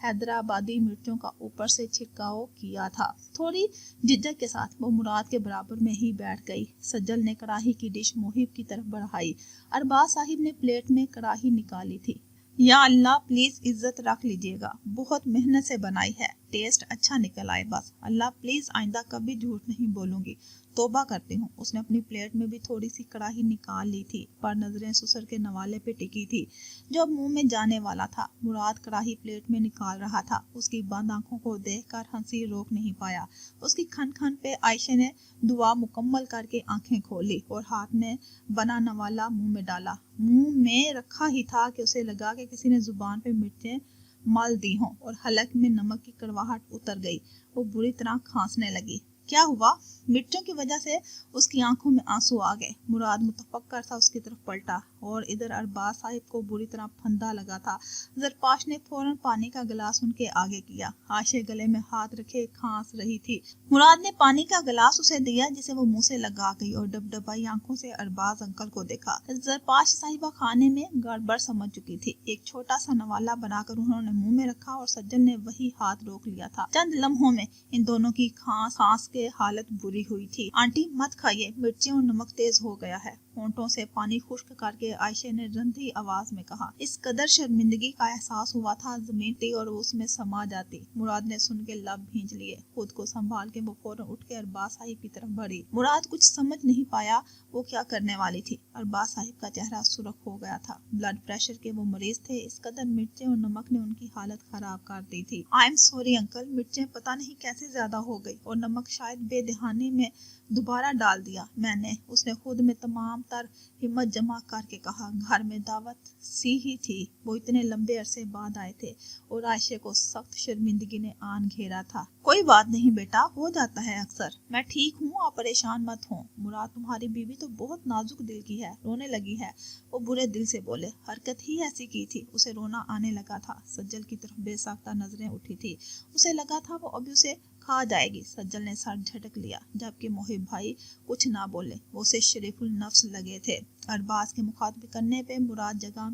حیدرآبادی مرچوں کا اوپر سے چھڑکاؤ کیا تھا۔ تھوڑی جھجک کے ساتھ وہ مراد کے برابر میں ہی بیٹھ گئی۔ سجل نے کڑاہی کی ڈش محب کی طرف بڑھائی۔ ارباز صاحب نے پلیٹ میں کڑاہی نکالی تھی۔ یا اللہ، پلیز عزت رکھ لیجیے گا، بہت محنت سے بنائی ہے۔ टेस्ट अच्छा निकल आए बस। अल्लाह प्लीज आइंदा कभी झूठ नहीं बोलूंगी, तौबा करती हूँ। उसने अपनी प्लेट में भी थोड़ी सी कढ़ाई निकाल ली थी, पर नजरें ससुर के नवाले पे टिकी थी जो अब मुंह में जाने वाला था। मुराद कढ़ाई प्लेट में निकाल रहा था। उसकी बंद आंखों को देखकर हंसी रोक नहीं पाया। उसकी खन खन पे आयशा ने दुआ मुकम्मल करके आंखें खोली और हाथ में बना नवाला मुंह में डाला। मुंह में रखा ही था कि उसे लगा कि किसी ने जुबान पे मिर्चें मल दी हों और हलक में नमक की कड़वाहट उतर गई। वो बुरी तरह खांसने लगी। क्या हुआ? मिर्चों की वजह से उसकी आंखों में आंसू आ गए। मुराद मुतफक्कर सा उसकी तरफ पलटा और इधर अरबाज साहिब को बुरी तरह फंदा लगा था। जरपाश ने फौरन पानी का गिलास उनके आगे किया। आयशा गले में हाथ रखे खांस रही थी। मुराद ने पानी का गिलास उसे दिया जिसे वो मुंह से लगा गई और डबडबाई आंखों से अरबाज अंकल को देखा। जरपाश साहिबा खाने में गड़बड़ समझ चुकी थी। एक छोटा सा नवाला बनाकर उन्होंने मुंह में रखा और सज्जन ने वही हाथ रोक लिया था। चंद लम्हों में इन दोनों की खांस के हालत बुरी हुई थी। आंटी मत खाइए, मिर्ची और नमक तेज हो गया है। होंठों से पानी खुश्क करके आयशा ने रंधी आवाज में कहा। इस कदर शर्मिंदगी का एहसास हुआ था जमीन थी और उसमें समा जाती। मुराद ने सुन के लब भींच लिए। खुद को संभाल के वो फौरन उठ के अरबाज साहिब की तरफ बढ़ी। मुराद कुछ समझ नहीं पाया वो क्या करने वाली थी। अरबाज साहिब का चेहरा सुर्ख हो गया था। ब्लड प्रेशर के वो मरीज थे। इस कदर मिर्चें और नमक ने उनकी हालत खराब कर दी थी। आई एम सॉरी अंकल, मिर्चें पता नहीं कैसे ज्यादा हो गई और नमक शायद बेदहानी में दोबारा डाल दिया मैंने। उसने खुद में तमाम तर हिम्मत जमा करके कहा। घर में दावत सी ही थी। वो इतने लंबे अरसे बाद आए थे और आयशा को सख्त शर्मिंदगी ने आन घेरा था। कोई बात नहीं बेटा, हो जाता है अक्सर। मैं ठीक हूँ, आप परेशान मत हो। मुराद तुम्हारी बीवी तो बहुत नाजुक दिल की है, रोने लगी है। वो बुरे दिल से बोले। हरकत ही ऐसी की थी, उसे रोना आने लगा था। सज्जल की तरफ बेसाख्ता नजरें उठी थी। उसे लगा था वो अभी उसे खा जाएगी। सज्जल ने सर झटक लिया जबकि मोहिब भाई कुछ ना बोले। वो उसे शरीफुल नफ्स लगे थे। अरबाज के मुखातब करने पे मुराद जगह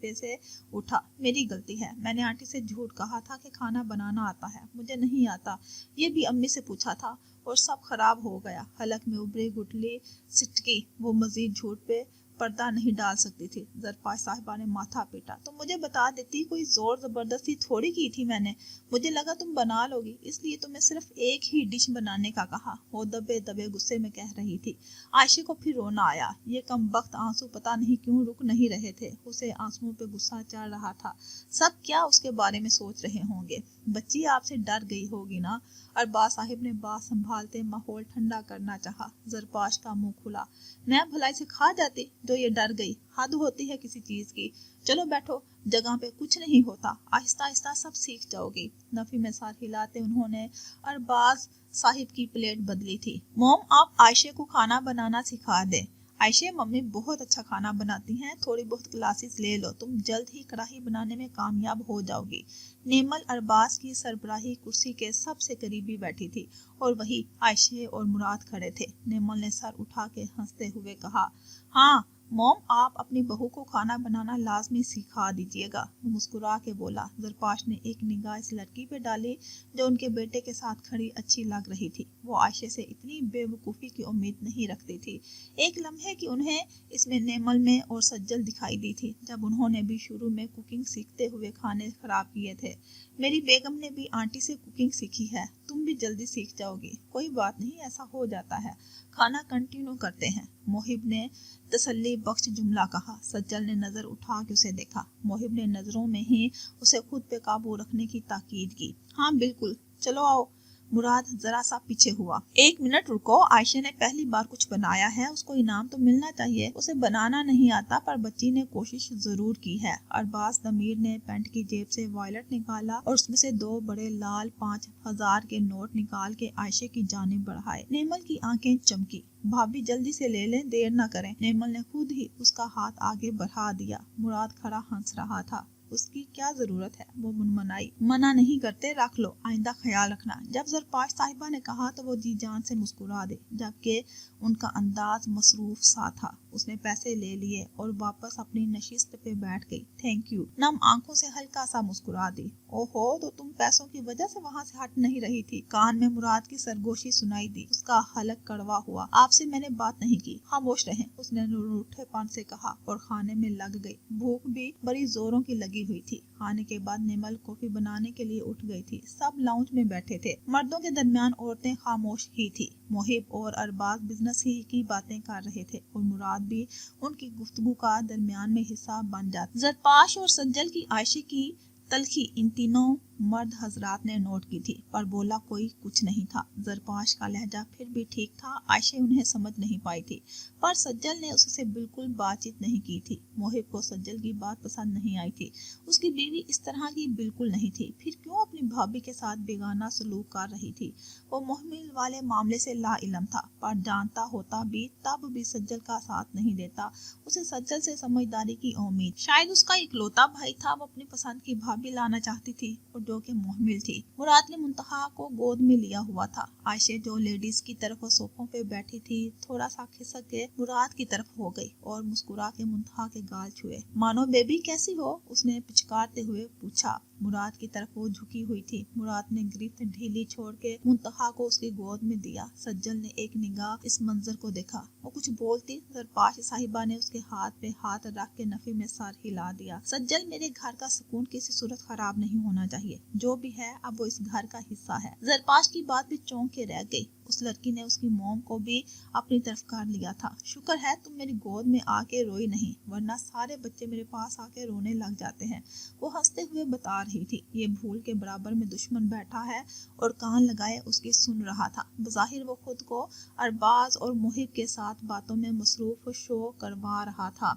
पे से उठा। मेरी गलती है, मैंने आंटी से झूठ कहा था कि खाना बनाना आता है, मुझे नहीं आता। ये भी अम्मी से पूछा था और सब खराब हो गया। हलक में उभरी गुटली सिटकी। वो मजीद झूठ पे पर्दा नहीं डाल सकती थी। जरपाश साहिबा ने माथा पीटा। तो मुझे बता देती, कोई जोर जबरदस्ती थोड़ी की थी मैंने। मुझे लगा तुम बना लोगी, इसलिए तुम्हें सिर्फ एक ही डिश बनाने का कहा। वो दबे दबे गुस्से में कह रही थी। आयशा को फिर रोना आया। ये कम वक्त आंसू पता नहीं क्यों रुक नहीं रहे थे। उसे आंसुओं पे गुस्सा चढ़ रहा था। सब क्या उसके बारे में सोच रहे होंगे। बच्ची आपसे डर गई होगी ना। अरबाज साहिब ने बात संभालते माहौल ठंडा करना चाहा। जरपाश का मुंह खुला। मैं भलाई से खा जाती जो ये डर गई। हद होती है किसी चीज की। चलो बैठो, जगह पे कुछ नहीं होता, आहिस्ता आहिस्ता सब सीख जाओगी। नफी में सर हिलाते उन्होंने अरबाज साहिब की प्लेट बदली थी। मोम, आप आयशा को खाना बनाना सिखा दे। आयशा, मम्मी बहुत अच्छा खाना बनाती हैं, थोड़ी बहुत क्लासेस ले लो, तुम जल्द ही कढ़ाई बनाने में कामयाब हो जाओगी। नेमल अरबाज की सरबराही कुर्सी के सबसे करीबी बैठी थी और वही आयशा और मुराद खड़े थे। नेमल ने सर उठा के हंसते हुए कहा। हाँ मोम, आप अपनी बहू को खाना बनाना लाजमी सिखा दीजिएगा। मुस्कुरा के बोला। जरपाश ने एक निगाह इस लड़की पे डाली जो उनके बेटे के साथ खड़ी अच्छी लग रही थी। वो आयशा से इतनी बेवकूफ़ी की उम्मीद नहीं रखती थी। एक लम्हे की उन्हें इसमें नेमल में और सज्जल दिखाई दी थी जब उन्होंने भी शुरू में कुकिंग सीखते हुए खाने खराब किए थे। मेरी बेगम ने भी आंटी से कुकिंग सीखी है, तुम भी जल्दी सीख जाओगी। कोई बात नहीं, ऐसा हो जाता है, खाना कंटिन्यू करते हैं। मोहिब ने तसल्ली बख्श जुमला कहा। सज्जल ने नजर उठा के उसे देखा। मोहिब ने नजरों में ही उसे खुद पे काबू रखने की ताकीद की। हाँ बिल्कुल, चलो आओ। मुराद जरा सा पीछे हुआ। एक मिनट रुको, आयशा ने पहली बार कुछ बनाया है, उसको इनाम तो मिलना चाहिए। उसे बनाना नहीं आता पर बच्ची ने कोशिश जरूर की है। अरबाज दमीर ने पैंट की जेब से वॉलेट निकाला और उसमें से 2 बड़े लाल 5000 के नोट निकाल के आयशा की जानिब बढ़ाए। नेमल की आंखें चमकी। भाभी जल्दी से ले लें, देर न करें। नेमल ने खुद ही उसका हाथ आगे बढ़ा दिया। मुराद खड़ा हंस रहा था। उसकी क्या जरूरत है, वो मुनमनाई। मना नहीं करते, रख लो, आइंदा ख्याल रखना। जब जरपाश साहिबा ने कहा तो वो जी जान से मुस्कुरा दे, जबकि उनका अंदाज मसरूफ सा था। उसने पैसे ले लिए और वापस अपनी नशिस्त पे बैठ गई। Thank you. नम आंखों से हल्का सा मुस्कुरा दी। ओहो, तो तुम पैसों की वजह से वहाँ से हट नहीं रही थी। कान में मुराद की सरगोशी सुनाई दी। उसका हलक कड़वा हुआ। आपसे मैंने बात नहीं की, खामोश रहें, उसने रूठेपन से कहा और खाने में लग गई। भूख भी बड़ी जोरों की लगी लगी हुई थी। खाने के बाद नेमल कॉफी बनाने के लिए उठ गई थी। सब लाउंज में बैठे थे। मर्दों के दरमियान औरतें खामोश ही थी। मोहिब और अरबाज बिजनेस ही की बातें कर रहे थे और मुराद भी उनकी गुफ्तगू का दरमियान में हिस्सा बन जाता। ज़रपाश और सज्जल की आयशे की तलखी इन तीनों मर्द हजरात ने नोट की थी, पर बोला कोई कुछ नहीं था। ज़रपाश का लहजा फिर भी ठीक था। आयशे उन्हें समझ नहीं पाई थी, पर सज्जल ने उससे बिल्कुल बातचीत नहीं की थी। मोहिब को सज्जल की बात पसंद नहीं आई थी। उसकी बीवी इस तरह की बिल्कुल नहीं थी, फिर क्यों अपनी भाभी के साथ बेगाना सलूक कर रही थी। वो मोहमिल वाले मामले से लाइलम था, पर जानता होता भी तब भी सज्जल का साथ नहीं देता। उसे सज्जल से समझदारी की उम्मीद। शायद उसका इकलौता भाई था। वो अपनी पसंद की भाभी लाना चाहती थी और जो कि मोहमिल थी। मुराद ने मुंतहा को गोद में लिया हुआ था। आयशे जो लेडीज की तरफ सोफों पे बैठी थी, थोड़ा सा खिसक के मुराद की तरफ हो गई और मुस्कुरा के मुंतहा के गाल छुए। मानो बेबी कैसी हो, उसने पिचकारते हुए पूछा। मुराद की तरफ वो झुकी हुई थी। मुराद ने गिरफ्त ढीली छोड़ के मुंतहा को उसकी गोद में दिया। सज्जल ने एक निगाह इस मंजर को देखा। वो कुछ बोलती, ज़रपाश साहिबा ने उसके हाथ पे हाथ रख के नफी में सर हिला दिया। सज्जल, मेरे घर का सुकून किसी सूरत खराब नहीं होना चाहिए। जो भी है अब वो इस घर का हिस्सा है। ज़रपाश की बात भी चौंक के रह गई। उस लड़की ने उसकी मोम को भी अपनी तरफ कर लिया था। शुक्र है तुम मेरी गोद में आके रोई नहीं, वरना सारे बच्चे मेरे पास आके रोने लग जाते हैं। वो हंसते हुए बता रही थी। ये भूल के बराबर में दुश्मन बैठा है और कान लगाए उसकी सुन रहा था। बज़ाहिर वो खुद को अरबाज और मुहिब के साथ बातों में मसरूफ शो करवा रहा था।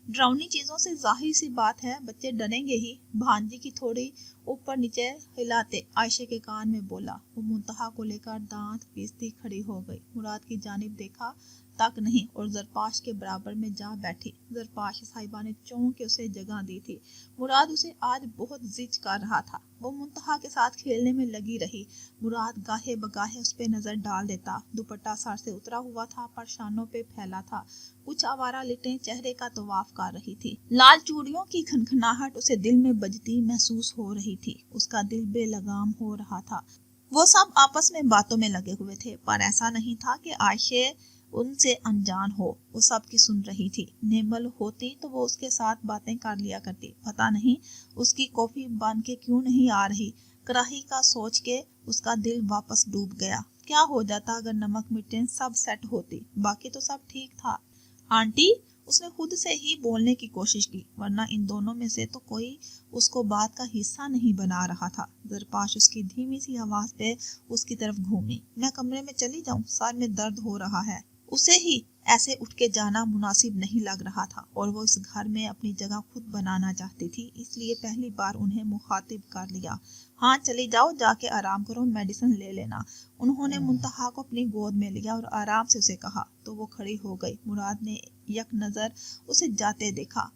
डरावनी चीजों से जाहिर सी बात है बच्चे डरेंगे ही। भांजी की थोड़ी ऊपर नीचे हिलाते आयशे के कान में बोला। वो मुंतहा को लेकर दांत पीसती खड़ी हो गई। मुराद की जानिब देखा तक नहीं और ज़रपाश के बराबर में जा बैठी। ज़रपाश साहिबा ने चौंक के उसे जगह दी थी। मुराद उसे आज बहुत जिद कर रहा था। वो मुंतहा के साथ खेलने में लगी रही। मुराद गाहे बगाहे उस पे नजर डाल देता। दुपट्टा सर से उतरा हुआ था, पर शानों पे फैला था। कुछ आवारा लिटें चेहरे का तवाफ कर रही थी। लाल चूड़ियों की खनखनाहट उसे दिल में बजती महसूस हो रही थी। उसका दिल बेलगाम हो रहा था। वो सब आपस में बातों में लगे हुए थे, पर ऐसा नहीं था कि आयशे उनसे अनजान हो। वो सबकी सुन रही थी। नेमल होती तो वो उसके साथ बातें कर लिया करती। पता नहीं उसकी कॉफी बन के क्यों नहीं आ रही। कराही का सोच के उसका दिल वापस डूब गया। क्या हो जाता अगर नमक मिर्चें सब सेट होती। बाकी तो सब ठीक था। आंटी, उसने खुद से ही बोलने की कोशिश की, वरना इन दोनों में से तो कोई उसको बात का हिस्सा नहीं बना रहा था। ज़रपाश उसकी धीमी सी आवाज पे उसकी तरफ घूमी। मैं कमरे में चली जाऊं, सर में दर्द हो रहा है। उसे ही ऐसे उठ के जाना मुनासिब नहीं लग रहा था और वो इस घर में अपनी जगह खुद बनाना चाहती थी, इसलिए पहली बार उन्हें मुखातिब कर लिया। हाँ चली जाओ, जाके आराम करो, मेडिसिन ले लेना। उन्होंने मुंतहा को अपनी गोद में लिया और आराम से उसे कहा तो वो खड़ी हो गई। मुराद ने एक नजर उसे जाते देखा।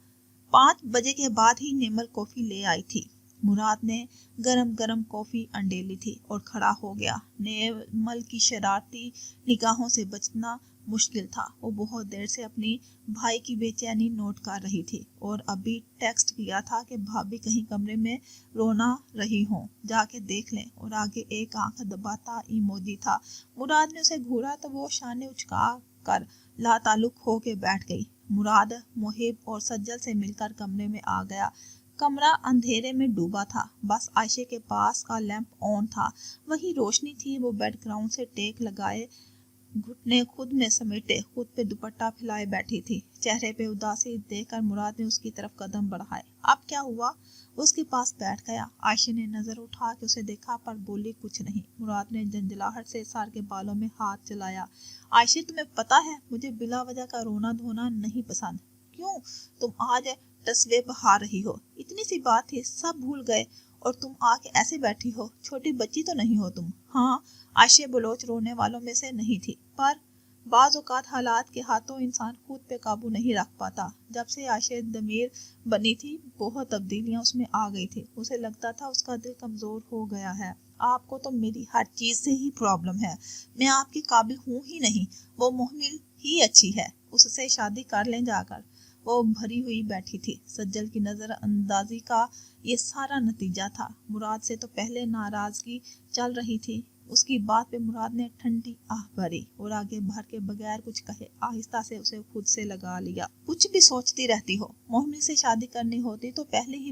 5 बजे के बाद ही नेमल कॉफी ले आई थी। मुराद ने गरम गरम कॉफी अंडेली थी और खड़ा हो गया। नेमल की शरारती निगाहों से बचना मुश्किल था। वो बहुत देर से अपनी भाई की बेचैनी नोट कर रही थी और अभी टेक्स्ट किया था कि भाभी कहीं कमरे में रोना रही हो, जाके देख लें, और आगे एक आंख दबाता इमोजी था। मुराद ने उसे घूरा तो वो शाने उचका कर लाताल्लुक हो के बैठ गई। मुराद मोहिब और सज्जल से मिलकर कमरे में आ गया। कमरा अंधेरे में डूबा था। बस आयशे के पास का लैंप ऑन था, वही रोशनी थी। वो बेड ग्राउंड से टेक लगाए, घुटने खुद में समेटे, खुद पे दुपट्टा फैलाए बैठी थी। चेहरे पे उदासी देखकर मुराद ने उसकी तरफ कदम बढ़ाए। अब क्या हुआ? उसके पास बैठ गया। आयशा ने नजर उठा के उसे देखा, पर बोली कुछ नहीं। मुराद ने झंझलाहट से सर के बालों में हाथ चलाया। आयशा, तुम्हें पता है मुझे बिला वजह का रोना धोना नहीं पसंद। क्यों? तुम आज तस्वीर बहा रही हो। इतनी सी बात थी, सब भूल गए और तुम आके ऐसे बैठी हो। छोटी बच्ची तो नहीं हो तुम। हाँ, आयशा बलोच रोने वालों में से नहीं थी, पर बाज़ औक़ात हालात के हाथों इंसान खुद पे काबू नहीं रख पाता। जब से आयशा दमीर बनी थी, बहुत तब्दीलियां उसमें आ गई थी। उसे लगता था उसका दिल कमजोर हो गया है। आपको तो मेरी हर चीज से ही प्रॉब्लम है। मैं आपके काबिल हूँ ही नहीं। वो मोहमिल ही अच्छी है, उससे शादी कर लें जाकर। वो भरी हुई बैठी थी। सज्जल की नजर अंदाजी का ये सारा नतीजा था। मुराद से तो पहले नाराजगी चल रही थी। उसकी बात पे मुराद ने ठंडी आह भरी और आगे भर के बगैर कुछ कहे आहिस्ता से उसे खुद से लगा लिया। कुछ भी सोचती रहती हो। मोहमिल से शादी करनी होती तो पहले ही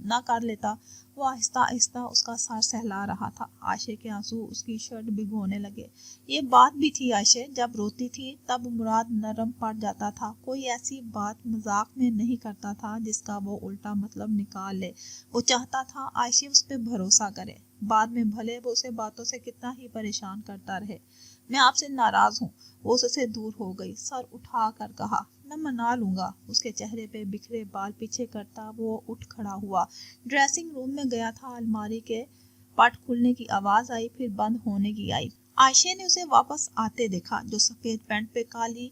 نہ کر لیتا۔ وہ آہستہ آہستہ اس کا سر سہلا رہا تھا۔ عائشہ کے آنسو اس کی شرٹ بھگونے لگے۔ یہ بات بھی تھی عائشہ، جب روتی تھی تب مراد نرم پڑ جاتا تھا۔ کوئی ایسی بات مذاق میں نہیں کرتا تھا جس کا وہ الٹا مطلب نکال لے۔ وہ چاہتا تھا عائشہ اس پہ بھروسہ کرے، بعد میں بھلے وہ اسے باتوں سے کتنا ہی پریشان کرتا رہے۔ میں آپ سے ناراض ہوں۔ وہ اس سے دور ہو گئی، سر اٹھا کر کہا، میں منا لوں گا۔ اس کے چہرے پہ بکھرے بال پیچھے کرتا وہ اٹھ کھڑا ہوا، ڈریسنگ روم میں گیا تھا۔ الماری کے پٹ کھلنے کی آواز آئی، پھر بند ہونے کی آئی۔ عائشہ نے اسے واپس آتے دیکھا، جو سفید پینٹ پہ کالی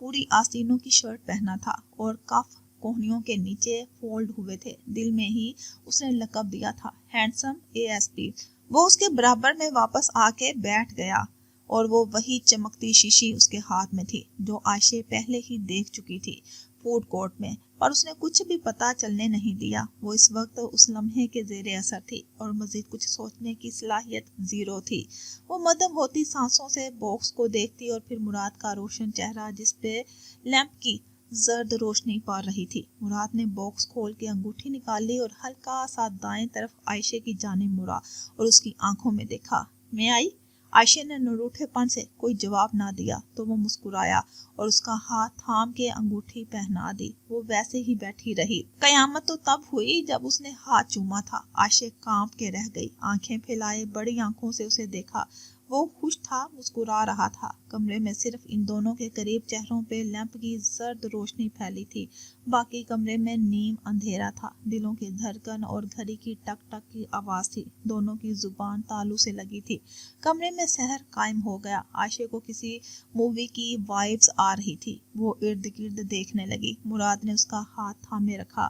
پوری آستینوں کی شرٹ پہنا تھا اور کف کوہنیوں کے نیچے فولڈ ہوئے تھے۔ دل میں ہی اس نے لقب دیا تھا، ہینڈسم ASP۔ وہ اس کے برابر میں واپس آ کے بیٹھ گیا اور وہ وہی چمکتی شیشی اس کے ہاتھ میں تھی جو عائشہ پہلے ہی دیکھ چکی تھی فوڈ کورٹ میں، پر اس نے کچھ بھی پتہ چلنے نہیں دیا۔ وہ اس وقت اس لمحے کے زیر اثر تھی اور مزید کچھ سوچنے کی صلاحیت زیرو تھی۔ وہ مدھم ہوتی سانسوں سے باکس کو دیکھتی اور پھر مراد کا روشن چہرہ جس پہ لیمپ کی زرد روشنی پڑ رہی تھی۔ مراد نے باکس کھول کے انگوٹھی نکالی اور ہلکا سا دائیں طرف عائشہ کی جانب مڑا اور اس کی آنکھوں میں دیکھا۔ میں آئی؟ عائشہ نے نروٹھے پن سے کوئی جواب نہ دیا تو وہ مسکرایا اور اس کا ہاتھ تھام کے انگوٹھی پہنا دی۔ وہ ویسے ہی بیٹھی رہی۔ قیامت تو تب ہوئی جب اس نے ہاتھ چوما تھا۔ عائشہ کانپ کے رہ گئی، آنکھیں پھیلائے بڑی آنکھوں سے اسے دیکھا۔ وہ خوش تھا، مسکرا رہا تھا۔ کمرے میں صرف ان دونوں کے قریب چہروں پہ لیمپ کی زرد روشنی پھیلی تھی، باقی کمرے میں نیم اندھیرا تھا۔ دلوں کی دھڑکن اور گھڑی کی ٹک ٹک کی آواز تھی، دونوں کی زبان تالو سے لگی تھی۔ کمرے میں سحر قائم ہو گیا۔ عائشہ کو کسی مووی کی وائبز آ رہی تھی۔ وہ ارد گرد دیکھنے لگی۔ مراد نے اس کا ہاتھ تھامے رکھا۔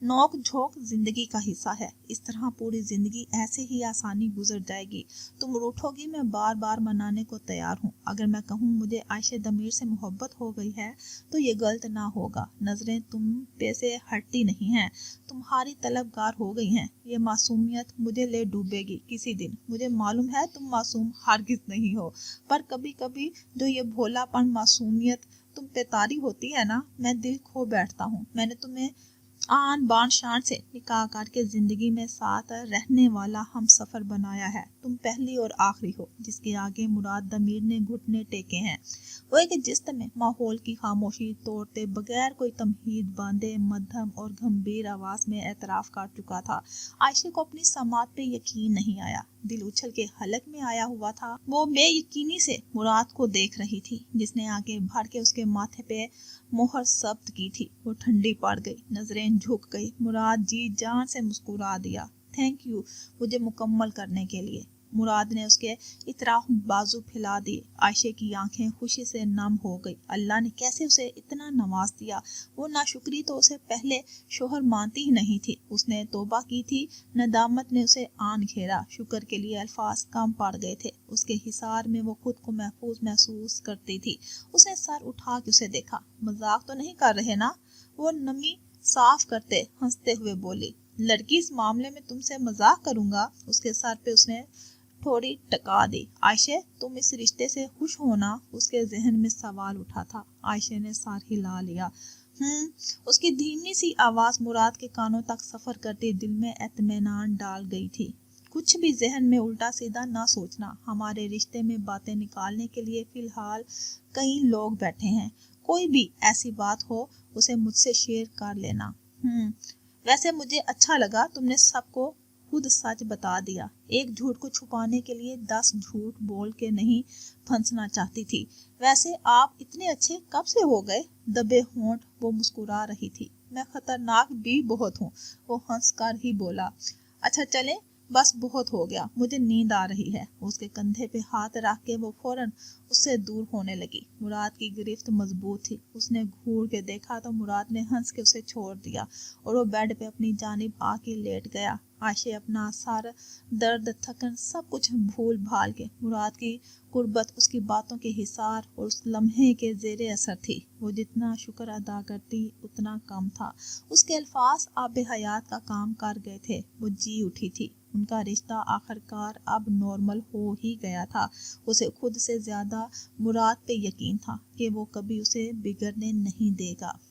نوک جھوک زندگی کا حصہ ہے، اس طرح پوری زندگی ایسے ہی آسانی گزر جائے گی۔ تم روٹھو گی، میں بار بار منانے کو تیار ہوں۔ اگر میں کہوں مجھے عائشہ دمیر سے محبت ہو گئی ہے تو یہ غلط نہ ہوگا۔ نظریں تم پہ سے ہٹتی نہیں ہیں، تمہاری طلبگار ہو گئی ہیں۔ یہ معصومیت مجھے لے ڈوبے گی کسی دن۔ مجھے معلوم ہے تم معصوم ہرگز نہیں ہو، پر کبھی کبھی جو یہ بھولا پن معصومیت تم پہ طاری ہوتی ہے نا، میں دل کھو بیٹھتا ہوں۔ میں نے تمہیں آن بان شان سے نکاح کر کے زندگی میں ساتھ رہنے والا ہم سفر بنایا ہے۔ تم پہلی اور آخری ہو جس کے آگے مراد دمیر نے گھٹنے ٹیکے ہیں۔ وہ ایک جست میں ماحول کی خاموشی توڑتے بغیر کوئی تمہید باندھے مدھم اور گمبھیر آواز میں اعتراف کر چکا تھا۔ عائشہ کو اپنی سماعت پہ یقین نہیں آیا، دل اچھل کے حلق میں آیا ہوا تھا۔ وہ بے یقینی سے مراد کو دیکھ رہی تھی جس نے آگے بڑھ کے اس کے ماتھے پہ مہر ثبت کی تھی۔ وہ ٹھنڈی پڑ گئی، نظریں جھک گئی۔ مراد جی جان سے مسکرا دیا، تھینک یو مجھے مکمل کرنے کے لیے۔ مراد نے اس کے اطراف بازو پھیلا دیے۔ عائشہ کی آنکھیں خوشی سے نم ہو گئی۔ اللہ نے کیسے اسے اتنا نواز دیا۔ وہ ناشکری تو اسے پہلے شوہر مانتی ہی نہیں تھی۔ اس نے توبہ کی تھی، ندامت نے اسے آن گھیرا۔ شکر کے لیے الفاظ کم پڑ گئے تھے۔ اس کے حصار میں وہ خود کو محفوظ محسوس کرتی تھی۔ اس نے سر اٹھا کے اسے دیکھا۔ مذاق تو نہیں کر رہے نا؟ وہ نمی صاف کرتے ہنستے ہوئے بولی، لڑکی اس معاملے میں تم سے مذاق کروں گا؟ اس کے سر پہ اس نے تھوڑی ٹکا دی۔ عائشہ تم اس رشتے سے خوش ہونا؟ اس کے ذہن میں سوال اٹھا تھا۔ عائشہ نے سر ہلا لیا۔ اس کی دھیمی سی آواز مراد کے کانوں تک سفر کرتی دل میں اطمینان ڈال گئی تھی۔ کچھ بھی ذہن میں الٹا سیدھا نہ سوچنا۔ ہمارے رشتے میں باتیں نکالنے کے لیے فی الحال کئی لوگ بیٹھے ہیں۔ کوئی بھی ایسی بات ہو اسے مجھ سے شیئر کر لینا۔ ویسے مجھے اچھا لگا تم نے سب کو خود سچ بتا دیا۔ ایک جھوٹ کو چھپانے کے لیے 10 جھوٹ بول کے نہیں پھنسنا چاہتی تھی۔ ویسے آپ اتنے اچھے کب سے ہو گئے؟ دبے ہونٹ وہ مسکرا رہی تھی۔ میں خطرناک بھی بہت ہوں، وہ ہنس کر ہی بولا۔ اچھا چلیں، بس بہت ہو گیا، مجھے نیند آ رہی ہے۔ اس کے کندھے پہ ہاتھ رکھ کے وہ فوراً اس سے دور ہونے لگی۔ مراد کی گرفت مضبوط تھی۔ اس نے گھور کے دیکھا تو مراد نے ہنس کے اسے چھوڑ دیا اور وہ بیڈ پہ اپنی جانب آ کے لیٹ گیا۔ عائشہ اپنا سر، درد، تھکن سب کچھ بھول بھال کے مراد کی قربت، اس کی باتوں کے حصار اور اس لمحے کے زیر اثر تھی۔ وہ جتنا شکر ادا کرتی اتنا کم تھا۔ اس کے الفاظ آب حیات کا کام کر گئے تھے۔ وہ جی اٹھی تھی۔ ان کا رشتہ آخرکار اب نارمل ہو ہی گیا تھا۔ اسے خود سے زیادہ مراد پہ یقین تھا کہ وہ کبھی اسے بگڑنے نہیں دے گا۔